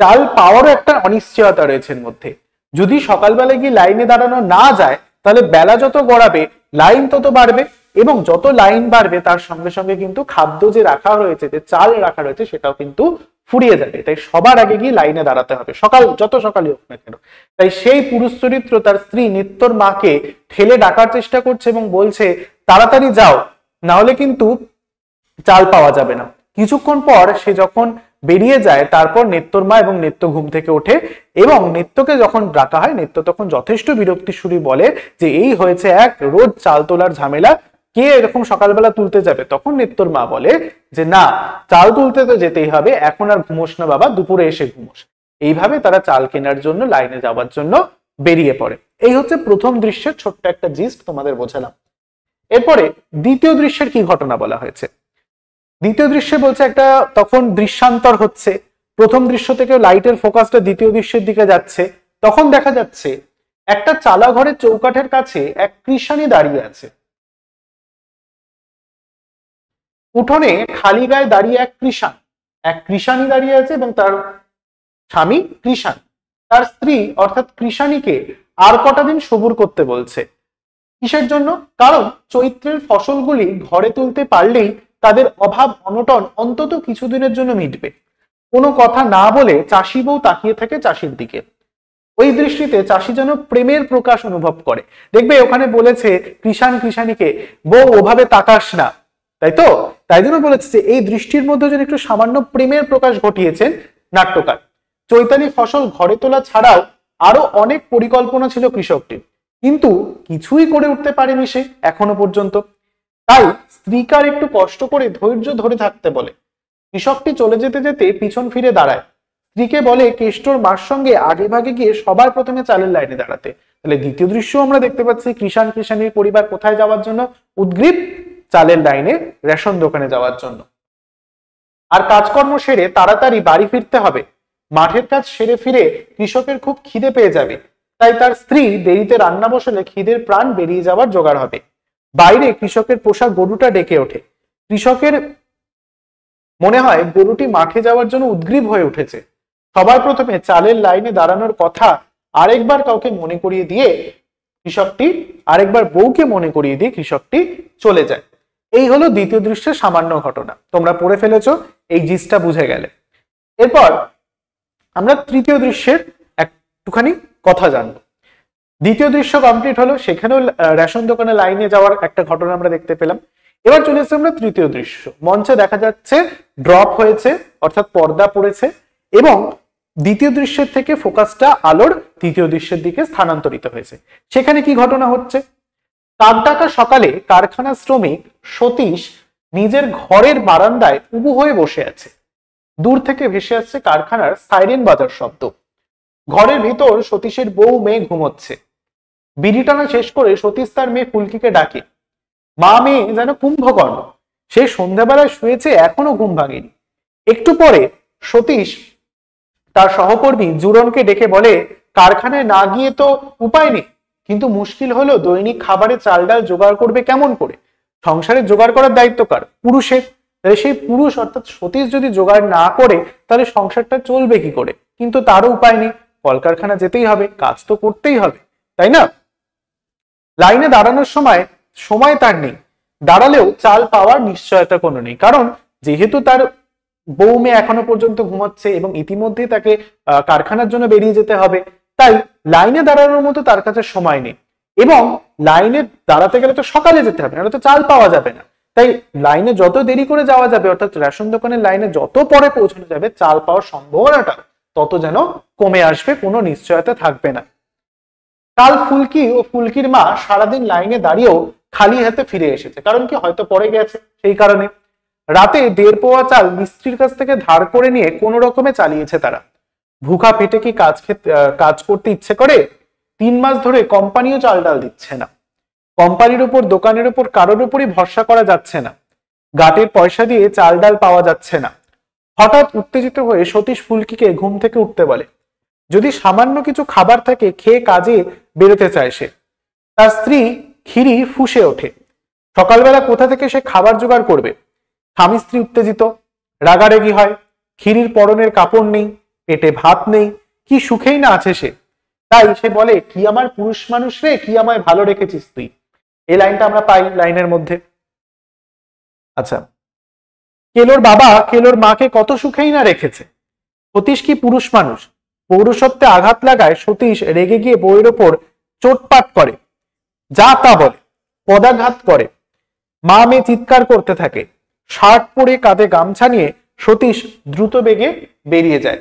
চাল পাওয়ারও একটা অনিশ্চয়তা রয়েছে এর মধ্যে। যদি সকালবেলায় গিয়ে লাইনে দাঁড়ানো না যায়, তাহলে বেলা যত গড়াবে লাইন তত বাড়বে, এবং যত লাইন বাড়বে তার সঙ্গে সঙ্গে কিন্তু খাদ্য যে রাখা রয়েছে, যে চাল রাখা রয়েছে, সেটাও কিন্তু ফুরিয়ে যাবে। তাই সবার আগে গিয়ে লাইনে দাঁড়াতে হবে, সকাল যত সকালই হোক না কেন। তাই সেই পুরুষ চরিত্র তার স্ত্রী নিত্যর মাকে ঠেলে ডাকার চেষ্টা করছে এবং বলছে তাড়াতাড়ি যাও, না হলে কিন্তু চাল পাওয়া যাবে না। কিছুক্ষণ পর সে যখন বেরিয়ে যায়, তারপর নিত্যর মা এবং নিত্য ঘুম থেকে ওঠে এবং নিত্যকে যখন ডাকা হয়, নিত্য তখন যথেষ্ট বিরক্তি সুরে বলে যে এই হয়েছে এক রোজ চাল তোলার ঝামেলা, কে এরকম সকালবেলা তুলতে যাবে। তখন নিত্যর মা বলে যে না, চাল তুলতে তো যেতেই হবে, এখন আর ঘুমোস না বাবা, দুপুরে এসে ঘুমোস। এইভাবে তারা চাল কেনার জন্য লাইনে যাওয়ার জন্য বেরিয়ে পড়ে। এই হচ্ছে প্রথম দৃশ্যের ছোট্ট একটা জিস্ট তোমাদের বোঝালাম। এরপরে দ্বিতীয় দৃশ্যের কি ঘটনা বলা হয়েছে। দ্বিতীয় দৃশ্যে বলছে একটা তখন দৃশ্যান্তর হচ্ছে, প্রথম দৃশ্য থেকে লাইটের ফোকাসটা দ্বিতীয় দৃশ্যের দিকে যাচ্ছে। তখন দেখা যাচ্ছে একটা চালা ঘরের চৌকাঠের কাছে এক কৃষানি দাঁড়িয়ে আছে। উঠোনে খালি গায়ে দাঁড়িয়ে এক কৃষানি দাঁড়িয়ে আছে এবং তার স্বামী কৃষাণ তার স্ত্রী অর্থাৎ কৃষাণীকে আর কটা দিন সবুর করতে বলছে। কিসের জন্য? কারণ চৈত্রের ফসলগুলি ঘরে তুলতে পারলেই তাদের অভাব অনটন অন্তত কিছুদিনের জন্য মিটবে। কোনো কথা না বলে চাষি বউ তাকিয়ে থাকে চাষির দিকে। ওই দৃষ্টিতে চাষি যেন প্রেমের প্রকাশ অনুভব করে। দেখবে ওখানে বলেছে কৃষাণ কৃষাণীকে, বউ ওভাবে তাকাস না, তাই তো। তাই জন্য বলেছে যে এই দৃষ্টির মধ্যে যেন একটু সামান্য প্রেমের প্রকাশ ঘটিয়েছেন নাট্যকার। চৈতালি ফসল ঘরে তোলা ছাড়াও আরো অনেক পরিকল্পনা ছিল কৃষকটির, কিন্তু কিছুই করে উঠতে পারেনি সে এখনো পর্যন্ত। তাই স্ত্রীকার একটু কষ্ট করে ধৈর্য ধরে থাকতে বলে। কৃষকটি চলে যেতে যেতে পিছন ফিরে দাঁড়ায়, স্ত্রীকে বলে কেষ্টর মার সঙ্গে আগে ভাগে গিয়ে সবার প্রথমে চালের লাইনে দাঁড়াতে। তাহলে দ্বিতীয় দৃশ্য আমরা দেখতে পাচ্ছি কৃষাণ কৃষাণীর পরিবার কোথায় যাওয়ার জন্য উদ্গ্রীব, চালের লাইনে, রেশন দোকানে যাওয়ার জন্য। আর কাজকর্ম সেরে তাড়াতাড়ি বাড়ি ফিরতে হবে। মাঠের কাজ সেরে ফিরে কৃষকের খুব খিদে পেয়ে যাবে, তাই তার স্ত্রী দেরিতে রান্না বসালে খিদের প্রাণ বেরিয়ে যাওয়ার জোগাড় হবে। বাইরে কৃষকের পোষা গরুটা ডেকে ওঠে। কৃষকের মনে হয় গরুটি মাঠে যাওয়ার জন্য উদ্গ্রীব হয়ে উঠেছে। সবার প্রথমে চালের লাইনে দাঁড়ানোর কথা আরেকবার কাউকে মনে করিয়ে দিয়ে কৃষকটি আরেকবার বউকে মনে করিয়ে দিয়ে কৃষকটি চলে যায়। এই হলো দ্বিতীয় দৃশ্যের সামান্য ঘটনা। তোমরা পড়ে ফেলেছো, এই জিনিসটা বুঝে গেলে। এরপর আমরা তৃতীয় দৃশ্যের একটুখানি কথা জানবো। দ্বিতীয় দৃশ্য কমপ্লিট হলো, সেখানেও রেশন দোকানে লাইনে যাওয়ার একটা ঘটনা আমরা দেখতে পেলাম। এবার চলে এসেছে আমরা তৃতীয় দৃশ্য। মঞ্চে দেখা যাচ্ছে ড্রপ হয়েছে, অর্থাৎ পর্দা পড়েছে এবং দ্বিতীয় দৃশ্যের থেকে ফোকাসটা আলোর তৃতীয় দৃশ্যের দিকে স্থানান্তরিত হয়েছে। সেখানে কি ঘটনা হচ্ছে? কাকডাকা সকালে কারখানা শ্রমিক সতীশ নিজের ঘরের বারান্দায় উবু হয়ে বসে আছে। দূর থেকে ভেসে আসছে কারখানার সাইরেন বাজার শব্দ। ঘরের ভিতর সতীশের বউ মেয়ে ঘুমোচ্ছে। বিড়ি টানা শেষ করে সতীশ তার মেয়ে ফুলকিকে ডাকে। মা মেয়ে যেন কুম্ভকর্ণ। সে সন্ধ্যাবেলায় শুয়েছে, এখনো ঘুম ভাঙেনি। একটু পরে সতীশ তার সহকর্মী জুরনকে ডেকে বলে, কারখানায় না গিয়ে তো উপায় নেই, কিন্তু মুশকিল হলো দৈনিক খাবারে চাল ডাল জোগাড় করবে কেমন করে? সংসারে জোগাড় করার দায়িত্ব কার? পুরুষের। তাহলে সেই পুরুষ অর্থাৎ সতীশ যদি জোগাড় না করে তাহলে সংসারটা চলবে কি করে? কিন্তু তারও উপায় নেই, কলকারখানা যেতেই হবে, কাজ তো করতেই হবে, তাই না? লাইনে দাঁড়ানোর সময় সময় তার নেই, দাঁড়ালেও চাল পাওয়ার নিশ্চয়তা কোনো নেই, কারণ যেহেতু তার বউ মেয়ে এখনো পর্যন্ত ঘুমাচ্ছে এবং ইতিমধ্যে তাকে কারখানার জন্য বেরিয়ে যেতে হবে, তাই লাইনে দাঁড়ানোর মতো তার কাছে সময় নেই। এবং লাইনে দাঁড়াতে গেলে তো সকালে যেতে হবে, নাহলে তো চাল পাওয়া যাবে না। তাই লাইনে যত দেরি করে যাওয়া যাবে, অর্থাৎ রেশন দোকানের লাইনে যত পরে পৌঁছানো যাবে, চাল পাওয়ার সম্ভাবনাটা তত যেন কমে আসবে, কোনো নিশ্চয়তা থাকবে না। কাল ফুলকি ও ফুলকির মা সারাদিন লাইনে দাঁড়িয়েও খালি হাতে ফিরে এসেছে, কারণ কি, হয়তো পরে গেছে সেই কারণে। রাতে 1.5 পোয়া চাল মিস্ত্রির কাছ থেকে ধার করে নিয়ে কোনো রকমে চালিয়েছে তারা। ভুখা পেটে কি কাজ করতে ইচ্ছে করে? 3 মাস ধরে কোম্পানিও চাল ডাল দিচ্ছে না, কোম্পানির উপর দোকানের উপর কারোর উপরই ভরসা করা যাচ্ছে না, গাটের পয়সা দিয়ে চাল ডাল পাওয়া যাচ্ছে না। হঠাৎ উত্তেজিত হয়ে সতীশ ফুলকিকে ঘুম থেকে উঠতে বলে। যদি সামান্য কিছু খাবার থাকে খেয়ে কাজে বেরোতে চায় সে। তার স্ত্রী ক্ষীরি ফুঁসে ওঠে। সকালবেলা কোথা থেকে সে খাবার জোগাড় করবে? স্বামী স্ত্রী উত্তেজিত, রাগারাগি হয়। ক্ষীরির পরনের কাপড় নেই, পেটে ভাত নেই, কি সুখেই না আছে সে। তাই সে বলে, কি আমার পুরুষ মানুষ রে, কি আমায় ভালো রেখেছিস তুই। এই লাইনটা আমরা পাই লাইনের মধ্যে। আচ্ছা, কেলোর বাবা কেলোর মাকে কত সুখেই না রেখেছে। সতীশ কি পুরুষ মানুষ? পৌরুষত্বে আঘাত লাগায় সতীশ রেগে গিয়ে বউয়ের ওপর চোটপাট করে, যা তা বলে, পদাঘাত করে। মা মেয়ে চিৎকার করতে থাকে। শার্ট পরে কাঁধে গামছা নিয়ে সতীশ দ্রুত বেগে বেরিয়ে যায়।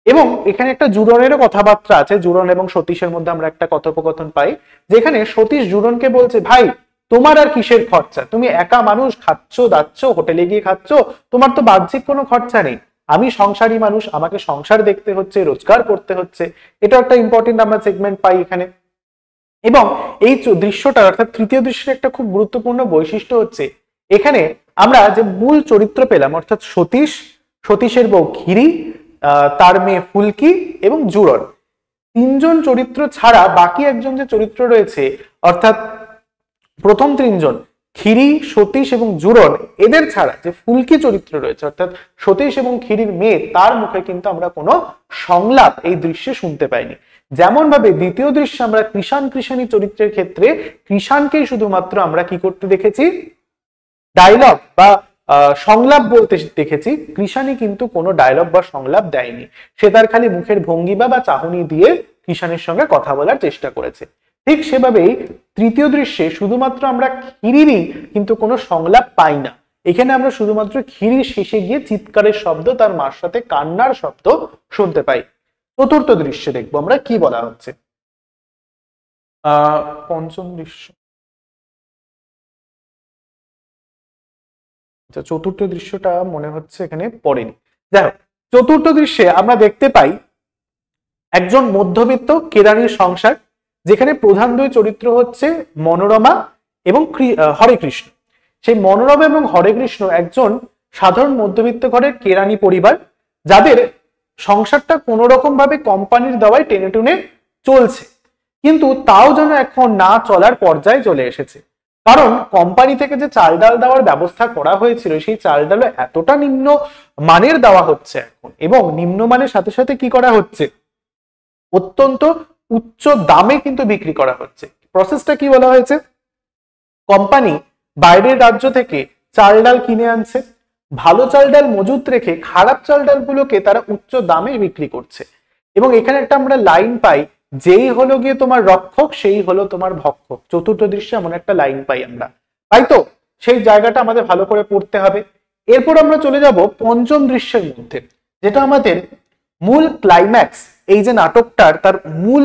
এবং এখানে একটা জুরনেরও কথাবার্তা আছে, জুরন এবং সতীশের মধ্যে আমরা একটা কথোপকথন পাই, যেখানে সতীশ জুরনকে বলছে, ভাই তোমার আর কিসের খরচা, তুমি একা মানুষ, খাচ্ছ দাচ্ছ, হোটেলে গিয়ে খাচ্ছ, তোমার তো বাহ্যিক কোনো খরচা নেই। আমি সংসারী মানুষ, আমাকে সংসার দেখতে হচ্ছে, রোজগার করতে হচ্ছে। এটা একটা ইম্পর্টেন্ট আমরা সেগমেন্ট পাই এখানে। এবং এই দৃশ্যটা অর্থাৎ তৃতীয় দৃশ্যের একটা খুব গুরুত্বপূর্ণ বৈশিষ্ট্য হচ্ছে, এখানে আমরা যে মূল চরিত্র পেলাম, অর্থাৎ সতীশ, সতীশের বউ ক্ষীরি, তার মেয়ে ফুলকি এবং জুরন, 3 জন চরিত্র ছাড়া বাকি একজন যে চরিত্র রয়েছে, অর্থাৎ প্রথম 3 জন ক্ষীরি, সতীশ এবং জুরন, এদের ছাড়া যে ফুলকি চরিত্র রয়েছে, অর্থাৎ সতীশ এবং ক্ষীরির মেয়ে, তার মুখে কিন্তু আমরা কোনো সংলাপ এই দৃশ্যে শুনতে পাইনি। যেমন ভাবে দ্বিতীয় দৃশ্যে আমরা কৃষাণ কৃষাণী চরিত্রের ক্ষেত্রে কৃষাণকেই শুধুমাত্র আমরা কি করতে দেখেছি, ডায়লগ বা সংলাপ বলতে দেখেছি, কৃষাণী কিন্তু কোনো ডায়লগ বা সংলাপ দেয়নি। সে তার খালি মুখের ভঙ্গিমা বা চাহনি দিয়ে কৃষাণের সঙ্গে কথা বলার চেষ্টা করেছে। ঠিক সেভাবেই তৃতীয় দৃশ্যে শুধুমাত্র আমরা ক্ষীরিরই কিন্তু কোনো সংলাপ পাই না। এখানে আমরা শুধুমাত্র ক্ষীরির শেষে গিয়ে চিৎকারের শব্দ, তার মার সাথে কান্নার শব্দ শুনতে পাই। চতুর্থ দৃশ্যে দেখবো আমরা কি বলা হচ্ছে। পঞ্চম দৃশ্য, চতুর্থ দৃশ্যটা মনে হচ্ছে এখানে পড়েনি। যাই হোক, চতুর্থ দৃশ্যে আমরা দেখতে পাই একজন মধ্যবিত্ত কেরানির সংসার, যেখানে প্রধান 2 চরিত্র হচ্ছে মনোরমা এবং হরে কৃষ্ণ। সেই মনোরমা এবং হরে কৃষ্ণ একজন সাধারণ মধ্যবিত্ত ঘরের কেরানি পরিবার, যাদের সংসারটা কোন রকম ভাবে কোম্পানির দেওয়ায় টেনে টুনে চলছে, কিন্তু তাও যেন এখন না চলার পর্যায়ে চলে এসেছে। কারণ কোম্পানি থেকে যে চাল ডাল দেওয়ার ব্যবস্থা করা হয়েছিল, সেই চাল ডাল এতটা নিম্ন মানের দেওয়া হচ্ছে এখন, এবং নিম্নমানের সাথে সাথে কি করা হচ্ছে, অত্যন্ত উচ্চ দামে কিন্তু বিক্রি করা হচ্ছে। প্রসেসটা কি বলা হয়েছে, কোম্পানি বাইরের রাজ্য থেকে চাল ডাল কিনে আনছে, ভালো চাল ডাল মজুত রেখে খারাপ চাল ডালগুলোকে তারা উচ্চ দামে বিক্রি করছে। এবং এখানে একটা আমরা লাইন পাই, যেই হলো গিয়ে তোমার রক্ষক সেই হলো তোমার ভক্ষক। চতুর্থ দৃশ্যে এমন একটা লাইন পাই আমরা, তাই তো সেই জায়গাটা আমাদের ভালো করে পড়তে হবে। এরপর আমরা চলে যাব পঞ্চম দৃশ্যের মধ্যে, যেটা আমাদের মূল ক্লাইম্যাক্স। এই যে নাটকটার তার মূল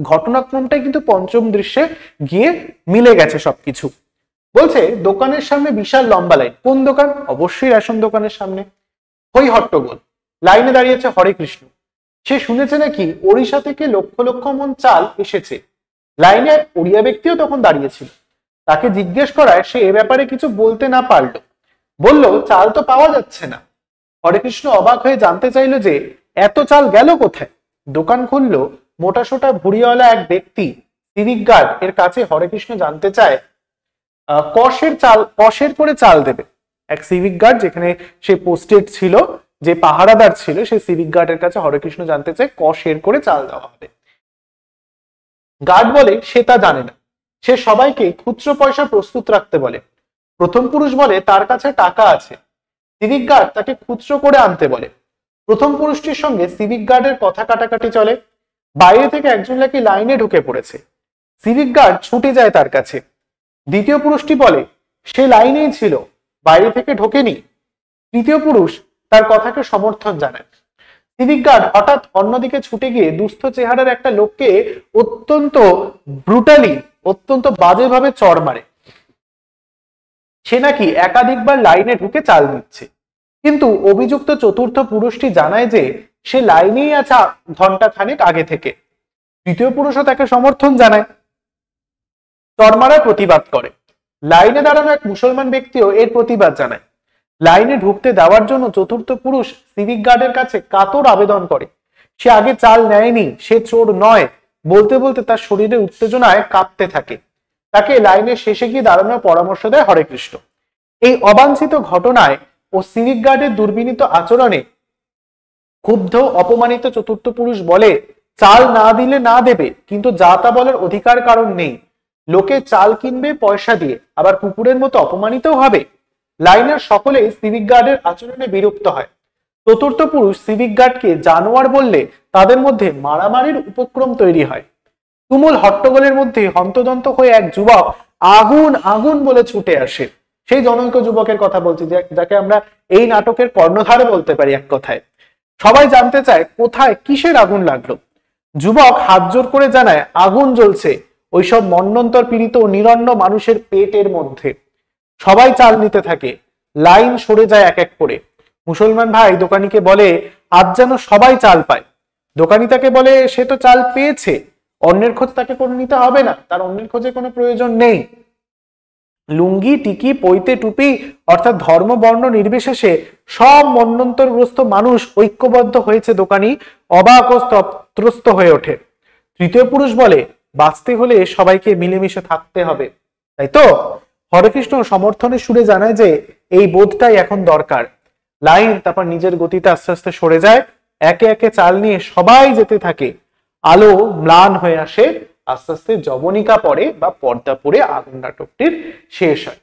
ঘটনাক্রমটাই কিন্তু পঞ্চম দৃশ্যে গিয়ে মিলে গেছে সবকিছু। বলছে দোকানের সামনে বিশাল লম্বা লাইন। কোন দোকান? অবশ্যই রেশন দোকানের সামনে। হই হট্টগোল, লাইনে দাঁড়িয়েছে হরে কৃষ্ণ। সে শুনেছে নাকি ওড়িশা থেকে লক্ষ লক্ষ মন চাল এসেছে। লাইনে এক ওড়িয়া ব্যক্তিও তখন দাঁড়িয়েছিল। তাকে জিজ্ঞেস করায় সে এ ব্যাপারে কিছু বলতে না পারল। বলল চাল তো পাওয়া যাচ্ছে না। হরেকৃষ্ণ অবাক হয়ে জানতে চাইলো যে এত চাল গেল কোথায়। দোকান খুললো মোটাসোটা ভুঁড়িওয়ালা এক ব্যক্তি সিভিক গার্ড এর কাছে হরেকৃষ্ণ জানতে চায় কষের করে চাল দেবে। এক সিভিক গার্ড যেখানে সে পোস্টেড ছিল, যে পাহারাদার ছিল, সেই সিভিক গার্ডের কাছে হরেকৃষ্ণ জানতে চায় কষের করে চাল দেওয়া হবে। গার্ড বলে সে তা জানে না, সে সবাইকে খুচরো পয়সা প্রস্তুত রাখতে বলে। প্রথম পুরুষ বলে তার কাছে টাকা আছে, সিভিক গার্ড তাকে খুচরো করে আনতে বলে। প্রথম পুরুষটির সঙ্গে সিভিক গার্ডের কথা কাটাকাটি চলে। বাইরে থেকে একজন নাকি লাইনে ঢুকে পড়েছে, সিভিক গার্ড ছুটে যায় তার কাছে। দ্বিতীয় পুরুষটি বলে সে লাইনেই ছিল, বাইরে থেকে ঢোকেনি। তৃতীয় পুরুষ তার কথাকে সমর্থন জানায়। সিভিক গার্ড হঠাৎ অন্যদিকে ছুটে গিয়ে দুস্থ চেহারার একটা লোককে অত্যন্ত বাজেভাবে চড় মারে। সে নাকি একাধিকবার লাইনে ঢুকে চাল নিচ্ছে, কিন্তু অভিযুক্ত চতুর্থ পুরুষটি জানায় যে সে লাইনেই আছে ঘন্টা খানেক আগে থেকে। তৃতীয় পুরুষও তাকে সমর্থন জানায়, চড় মারার প্রতিবাদ করে। লাইনে দাঁড়ানো এক মুসলমান ব্যক্তিও এর প্রতিবাদ জানায়। লাইনে ঢুকতে দেওয়ার জন্য চতুর্থ পুরুষ সিভিক গার্ডের কাছে কাতর আবেদন করে। সে আগে চাল নেয়নি, সে চোর নয় বলতে বলতে তার শরীরে উত্তেজনায় কাঁপতে থাকে। তাকে লাইনের শেষে গিয়ে দাঁড়ানোর পরামর্শ দেয় হরেকৃষ্ণ। এই অবাঞ্ছিত ঘটনায় ও সিভিক গার্ডের দুর্বিনীত আচরণে ক্ষুব্ধ অপমানিত চতুর্থ পুরুষ বলে চাল না দিলে না দেবে, কিন্তু যা তা বলার অধিকার কারণ নেই। লোকে চাল কিনবে পয়সা দিয়ে, আবার কুকুরের মতো অপমানিত হবে। লাইনের সকলেই সিভিক গার্ডের আচরণে বিরক্ত হয়। চতুর্থ পুরুষ সিভিক গার্ডকে জানোয়ার বললে তাদের মধ্যে মারামারির উপক্রম তৈরি হয়। তুমুল হট্টগোলের মধ্যে হন্তদন্ত হয়ে এক যুবক আগুন আগুন বলে ছুটে আসে। সেই জনৈক যুবকের কথা বলছি, যাকে আমরা এই নাটকের কর্ণধার বলতে পারি এক কথায়। সবাই জানতে চায় কোথায় কিসের আগুন লাগলো। যুবক হাত জোর করে জানায় আগুন জ্বলছে ওইসব মন্বন্তর পীড়িত ও নিরন্ন মানুষের পেটের মধ্যে। সবাই চাল নিতে থাকে, লাইন সরে যায় এক এক করে। মুসলমান ভাই দোকানিকে বলে আজ যেন সবাই চাল পায়। দোকানি তাকে বলে সে তো চাল পেয়েছে, অন্যের খোঁজ তাকে কোনো নিতে হবে না, তার অন্যের খোঁজে কোনো প্রয়োজন নেই। লুঙ্গি টিকি পৈতে টুপি অর্থাৎ ধর্ম বর্ণ নির্বিশেষে সব মন্বন্তরগ্রস্ত মানুষ ঐক্যবদ্ধ হয়েছে। দোকানি অবাক ও স্তব্ধ হয়ে ওঠে। তৃতীয় পুরুষ বলে বাঁচতে হলে সবাইকে মিলেমিশে থাকতে হবে, তাই তো? হরেকৃষ্ণ সমর্থনের সুরে জানায় যে এই বোধটাই এখন দরকার। লাইন তারপর নিজের গতিতে আস্তে আস্তে সরে যায়, একে একে চাল নিয়ে সবাই যেতে থাকে। আলো ম্লান হয়ে আসে, আস্তে আস্তে জবনিকা পড়ে বা পর্দা পড়ে আগুন নাটকটির শেষ হয়।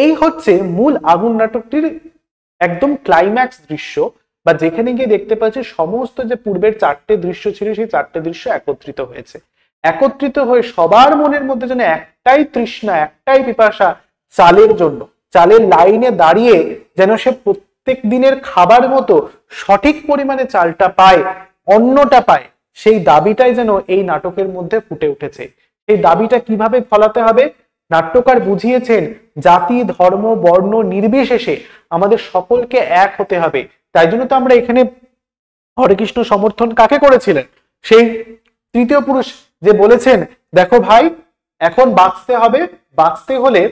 এই হচ্ছে মূল আগুন নাটকটির একদম ক্লাইম্যাক্স দৃশ্য, বা যেখানে গিয়ে দেখতে পাচ্ছি সমস্ত যে পূর্বের চারটে দৃশ্য ছিল সেই চারটে দৃশ্য একত্রিত হয়েছে। একত্রিত হয়ে সবার মনের মধ্যে যেন একটাই তৃষ্ণা, একটাই পিপাসা চালের জন্য। চালের লাইনে দাঁড়িয়ে যেন সে প্রত্যেক দিনের খাবার মতো সঠিক পরিমাণে চালটা পায়, অন্নটা পায়, সেই দাবিটাই যেন এই নাটকের মধ্যে ফুটে উঠেছে। এই দাবিটা কিভাবে ফলাতে হবে নাট্যকার বুঝিয়েছেন, জাতি ধর্ম বর্ণ নির্বিশেষে আমাদের সকলকে এক হতে হবে। তাই জন্য তো আমরা এখানে হরেকৃষ্ণ সমর্থন কাকে করেছিলেন? সেই তৃতীয় পুরুষ যে বলেছেন দেখো ভাই এখন বাঁচতে হবে, বাঁচতে হলে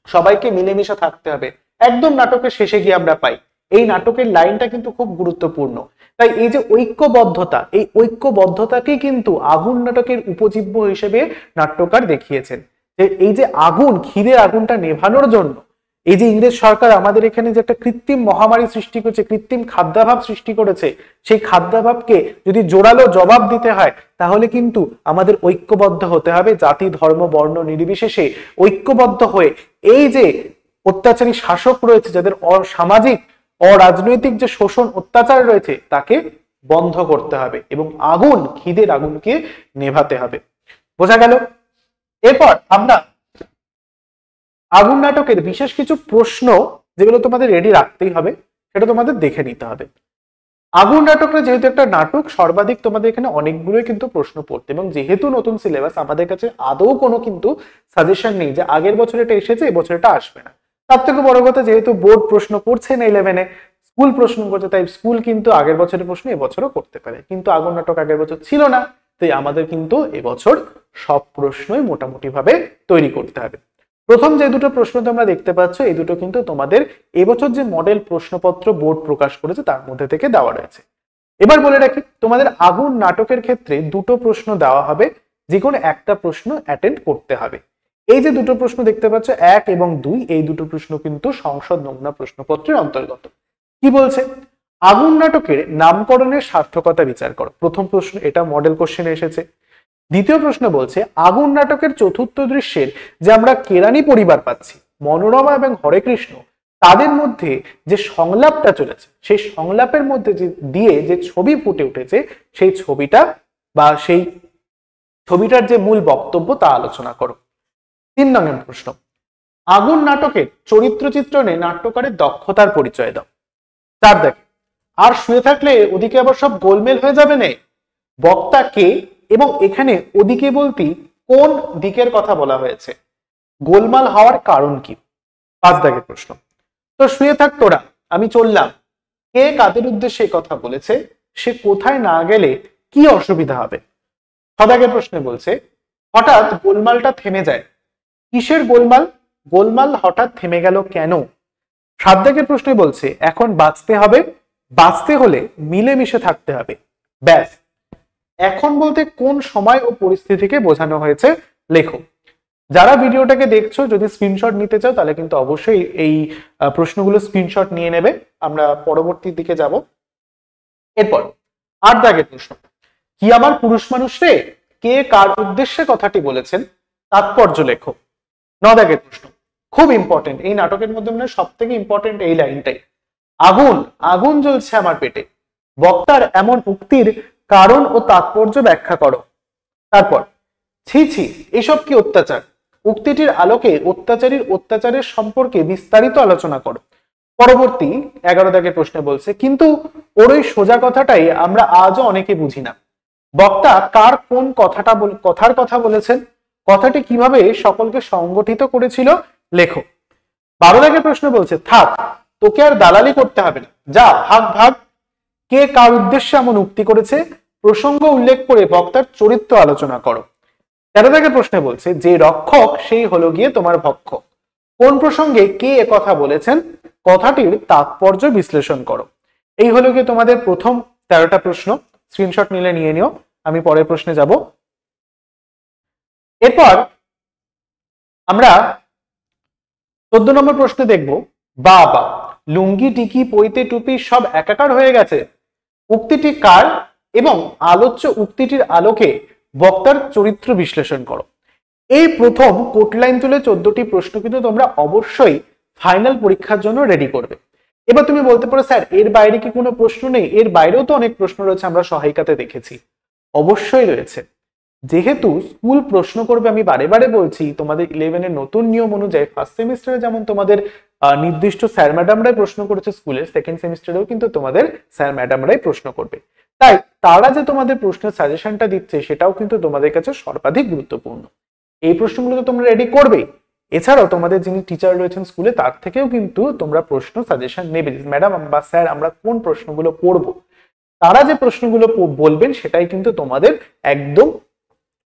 সবাইকে মিলেমিশে থাকতে হবে। একদম নাটকের শেষে গিয়ে আমরা পাই এই নাটকের লাইনটা কিন্তু খুব গুরুত্বপূর্ণ। তাই এই যে ঐক্যবদ্ধতা, এই ঐক্যবদ্ধতাকেই কিন্তু আগুন নাটকের উপজীব্য হিসেবে নাট্যকার দেখিয়েছেন। যে এই যে আগুন, খিদের আগুনটা নেভানোর জন্য এই যে ইংরেজ সরকার আমাদের এখানে যে একটা কৃত্রিম মহামারী সৃষ্টি করেছে, কৃত্রিম খাদ্যাভাব সৃষ্টি করেছে, সেই খাদ্যাভাবকে যদি জোরালো জবাব দিতে হয় তাহলে কিন্তু আমাদের ঐক্যবদ্ধ হতে হবে। জাতি ধর্ম বর্ণ নির্বিশেষে ঐক্যবদ্ধ হয়ে এই যে অত্যাচারী শাসক রয়েছে, যাদের অসামাজিক অরাজনৈতিক যে শোষণ অত্যাচার রয়েছে তাকে বন্ধ করতে হবে এবং আগুন, খিদের আগুনকে নেভাতে হবে। বোঝা গেল? এরপর আমরা আগুন নাটকের বিশেষ কিছু প্রশ্ন যেগুলো তোমাদের রেডি রাখতেই হবে, সেটা তোমাদের দেখে নিতে হবে। আগুন নাটকটা যেহেতু একটা নাটক, সর্বাধিক তোমাদের এখানে অনেকগুলোই কিন্তু প্রশ্ন পড়তে, এবং যেহেতু নতুন সিলেবাস আমাদের কাছে আদৌ কোনো কিন্তু সাজেশন নেই যে আগের বছর এটা এসেছে এই বছর এটা আসবে না। তার থেকে বড় কথা যেহেতু বোর্ড প্রশ্ন করছে না 11-এ, স্কুল প্রশ্ন করছে, তাই স্কুল কিন্তু আগের বছরের প্রশ্ন এবছরও করতে পারে। কিন্তু আগুন নাটক আগের বছর ছিল না, তাই আমাদের কিন্তু এবছর সব প্রশ্নই মোটামুটি ভাবে তৈরি করতে হবে। প্রথম যে দুটো প্রশ্ন তোমরা দেখতে পাচ্ছ এই দুটো কিন্তু তোমাদের এবছর যে মডেল প্রশ্নপত্র বোর্ড প্রকাশ করেছে তার মধ্যে থেকে দেওয়া রয়েছে। এবার বলে রাখি, তোমাদের আগুন নাটকের ক্ষেত্রে দুটো প্রশ্ন দেওয়া হবে, যে কোনো একটা প্রশ্ন অ্যাটেন্ড করতে হবে। এই যে দুটো প্রশ্ন দেখতে পাচ্ছ 1 এবং 2, এই দুটো প্রশ্ন কিন্তু সংসদ নমুনা প্রশ্নপত্রের অন্তর্গত। কি বলছে, আগুন নাটকের নামকরণের সার্থকতা বিচার করো। প্রথম প্রশ্ন, এটা মডেল কোশ্চেনে এসেছে। দ্বিতীয় প্রশ্ন বলছে আগুন নাটকের চতুর্থ দৃশ্যের যে আমরা কেরানি পরিবার পাচ্ছি, মনোরমা এবং হরেকৃষ্ণ, তাদের মধ্যে যে সংলাপটা চলেছে সেই সংলাপের মধ্যে দিয়ে যে ছবি ফুটে উঠেছে সেই ছবিটা বা সেই ছবিটার যে মূল বক্তব্য তা আলোচনা করো। 3 নম্বর প্রশ্ন, আগুন নাটকের চরিত্র চিত্রণে নাট্যকারের দক্ষতার পরিচয় দাও। 4 দেখে, আর শুয়ে থাকলে ওদিকে আবার সব গোলমেল হয়ে যাবে না, বক্তা কে এবং এখানে ওদিকে বলতে কোন দিকের কথা বলা হয়েছে, গোলমাল হওয়ার কারণ কি। 5 দাগের প্রশ্ন, তো শুয়ে থাক তোরা, আমি চললাম, কে কাদের উদ্দেশ্যে কথা বলেছে, সে কোথায় না গেলে কি অসুবিধা হবে। 6 দাগের প্রশ্নে বলছে হঠাৎ গোলমালটা থেমে যায়, কিসের গোলমাল, গোলমাল হঠাৎ থেমে গেল কেন। 7 দাগের প্রশ্নে বলছে এখন বাঁচতে হবে, বাঁচতে হলে মিলেমিশে থাকতে হবে। ব্যাস, এখন বলতে কোন সময় ও পরিস্থিতিকে বোঝানো হয়েছে লেখো। যারা ভিডিওটাকে দেখছো যদি স্ক্রিনশট নিতে চাও তাহলে কিন্তু অবশ্যই এই প্রশ্নগুলো স্ক্রিনশট নিয়ে নেবে, আমরা পরবর্তী দিকে যাব। এরপর 8 দাগের প্রশ্ন, কি আমার পুরুষ মানুষ রে, কে কার উদ্দেশ্যে কথাটি বলেছেন, তাৎপর্য লেখো। 9 দাগের প্রশ্ন, খুব ইম্পর্টেন্ট, এই নাটকের মধ্যে মানে সব থেকে ইম্পর্টেন্ট এই লাইনটাই, আগুন আগুন জ্বলছে আমার পেটে, বক্তার এমন উক্তির কারণ ও তাৎপর্য ব্যাখ্যা করো। তারপর ছি ছি এসব কি অত্যাচার, উক্তিটির আলোকে অত্যাচারীর অত্যাচারের সম্পর্কে বিস্তারিত আলোচনা করো। পরবর্তী 11 দাগের প্রশ্নে বলছে কিন্তু ওর ওই সোজা কথাটাই আমরা আজও অনেকে বুঝি না, বক্তা কার কোন কথার কথা বলেছেন, কথাটি কিভাবে সকলকে সংগঠিত করেছিল লেখো। 12 দাগের প্রশ্ন বলছে থাক তোকে আর দালালি করতে হবে না, যা ভাগ ভাগ, কে কার উদ্দেশ্যে এমন উক্তি করেছে, প্রসঙ্গ উল্লেখ করে বক্তার চরিত্র আলোচনা করো। 13 দাগের প্রশ্নে বলছে যে রক্ষক সেই হলো গিয়ে তোমার ভক্ষক, কোন প্রসঙ্গে কে কথা বলেছেন, কথাটির তাৎপর্য বিশ্লেষণ করো। এই হলো গিয়ে তোমাদের প্রথম 13টা প্রশ্ন, স্ক্রিনশট নিলে নিয়ে নিও, আমি পরের প্রশ্নে যাব। এরপর আমরা 14 নম্বর প্রশ্নে দেখব, বাবা লুঙ্গি টিকি পৈতে টুপি সব একাকার হয়ে গেছে, উক্তিটি কার এবং আলোচ্য উক্তিটির আলোকে বক্তার চরিত্র বিশ্লেষণ করো। এই প্রথম কোট লাইন তুলে 14টি প্রশ্ন কিন্তু তোমরা অবশ্যই ফাইনাল পরীক্ষার জন্য রেডি করবে। এবার তুমি বলতে পারো স্যার এর বাইরে কি কোনো প্রশ্ন নেই, এর বাইরেও তো অনেক প্রশ্ন রয়েছে, আমরা সহায়িকাতে দেখেছি। অবশ্যই রয়েছে, যেহেতু স্কুল প্রশ্ন করবে, আমি বারে বারে বলছি তোমাদের 11-এর নতুন নিয়ম অনুযায়ী ফার্স্ট সেমিস্টারে যেমন তোমাদের নির্দিষ্ট স্যার ম্যাডামরাই প্রশ্ন করেছে, স্কুলের সেকেন্ড সেমিস্টারেও কিন্তু তোমাদের স্যার ম্যাডামরাই প্রশ্ন করবে, তাই তারা যে তোমাদের প্রশ্নের সাজেশনটা দিচ্ছে সেটাও কিন্তু তোমাদের কাছে সর্বাধিক গুরুত্বপূর্ণ। এই প্রশ্নগুলো তো তোমরা রেডি করবে, এছাড়াও তোমাদের যিনি টিচার রয়েছেন স্কুলে তার থেকেও কিন্তু তোমরা প্রশ্ন সাজেশন নেবে, ম্যাডাম বা স্যার আমরা কোন প্রশ্নগুলো পড়বো, তারা যে প্রশ্নগুলো বলবেন সেটাই কিন্তু তোমাদের একদম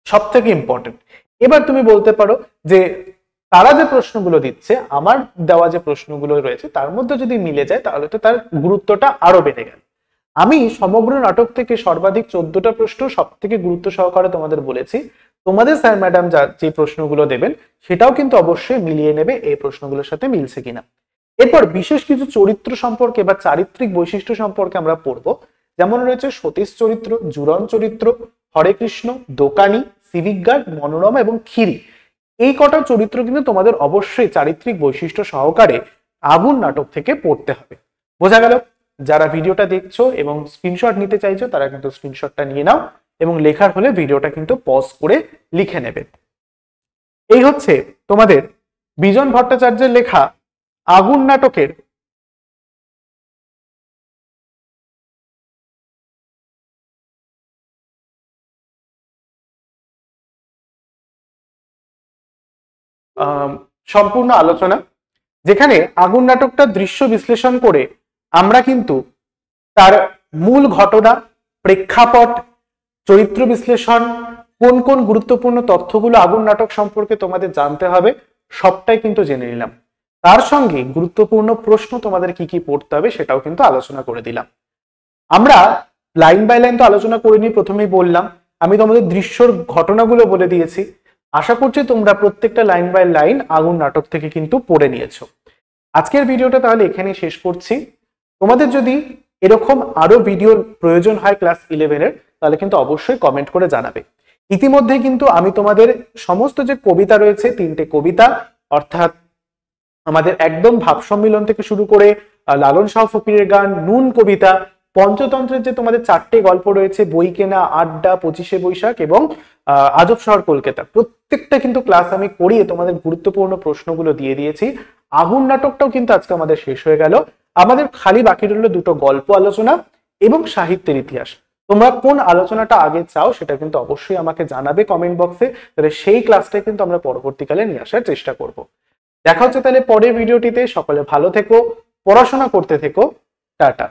সব থেকে ইম্পর্টেন্ট। এবার তুমি বলতে পারো যে তারা যে প্রশ্নগুলো দিচ্ছে আমার দেওয়া যে প্রশ্নগুলো রয়েছে তার মধ্যে যদি মিলে যায় তাহলে তো তার গুরুত্বটা আরো বেড়ে গেল। আমি সমগ্র নাটক থেকে সর্বাধিক 14টা প্রশ্ন সব থেকে গুরুত্ব সহকারে তোমাদের বলেছি, তোমাদের স্যার ম্যাডাম যে প্রশ্নগুলো দেবেন সেটাও কিন্তু অবশ্যই মিলিয়ে নেবে এই প্রশ্নগুলোর সাথে মিলছে কিনা। এরপর বিশেষ কিছু চরিত্র সম্পর্কে বা চারিত্রিক বৈশিষ্ট্য সম্পর্কে আমরা পড়বো, যেমন রয়েছে সতীশ চরিত্র, জুরন চরিত্র, হরেকৃষ্ণ, দোকানি, সিভিক গার্ড, মনোরমা এবং ক্ষীরি। এই কটা চরিত্র কিন্তু তোমাদের অবশ্যই চারিত্রিক বৈশিষ্ট্য সহকারে আগুন নাটক থেকে পড়তে হবে। বোঝা গেল? যারা ভিডিওটা দেখছো এবং স্ক্রিনশট নিতে চাইছো তারা কিন্তু স্ক্রিনশটটা নিয়ে নাও এবং লেখার হলে ভিডিওটা কিন্তু পজ করে লিখে নেবে। এই হচ্ছে তোমাদের বিজন ভট্টাচার্যের লেখা আগুন নাটকের সম্পূর্ণ আলোচনা, যেখানে আগুন নাটকটা দৃশ্য বিশ্লেষণ করে আমরা কিন্তু তার মূল ঘটনা, প্রেক্ষাপট, চরিত্র বিশ্লেষণ, কোন কোন গুরুত্বপূর্ণ তথ্যগুলো আগুন নাটক সম্পর্কে তোমাদের জানতে হবে সবটাই কিন্তু জেনে নিলাম। তার সঙ্গে গুরুত্বপূর্ণ প্রশ্ন তোমাদের কি কি পড়তে হবে সেটাও কিন্তু আলোচনা করে দিলাম। আমরা লাইন বাই লাইন তো আলোচনা করিনি, প্রথমেই বললাম। আমি তোমাদের দৃশ্যর ঘটনাগুলো বলে দিয়েছি। আশা করছি তোমরা প্রত্যেকটা লাইন বাই লাইন আগুন নাটক থেকে কিন্তু পড়ে নিয়েছো। আজকের ভিডিওটা তাহলে এখানেই শেষ করছি। তোমাদের যদি এরকম আরো ভিডিওর প্রয়োজন হয় ক্লাস 11-এর, তাহলে কিন্তু অবশ্যই কমেন্ট করে জানাবে। ইতিমধ্যে কিন্তু আমি তোমাদের সমস্ত যে কবিতা রয়েছে, 3টে কবিতা, অর্থাৎ আমাদের একদম ভাব সম্মিলন থেকে শুরু করে লালন শাহ ফকিরের গান, নুন কবিতা, পঞ্চতন্ত্রের যে তোমাদের 4টে গল্প রয়েছে, বই কেনা, আড্ডা, 25শে বৈশাখ এবং আজব শহর কলকাতা, প্রত্যেকটা কিন্তু ক্লাস আমি করিয়ে তোমাদের গুরুত্বপূর্ণ প্রশ্নগুলো দিয়ে দিয়েছি। আগুন নাটকটাও কিন্তু আজকে আমাদের শেষ হয়ে গেল। আমাদের খালি বাকি রইল 2টো গল্প আলোচনা এবং সাহিত্যের ইতিহাস। তোমরা কোন আলোচনাটা আগে চাও সেটা কিন্তু অবশ্যই আমাকে জানাবে কমেন্ট বক্সে, তাহলে সেই ক্লাসটাই কিন্তু আমরা পরবর্তীকালে নিয়ে আসার চেষ্টা করব। দেখা হচ্ছে তাহলে পরের ভিডিওটিতে। সকলে ভালো থেকো, পড়াশোনা করতে থেকো। টাটা।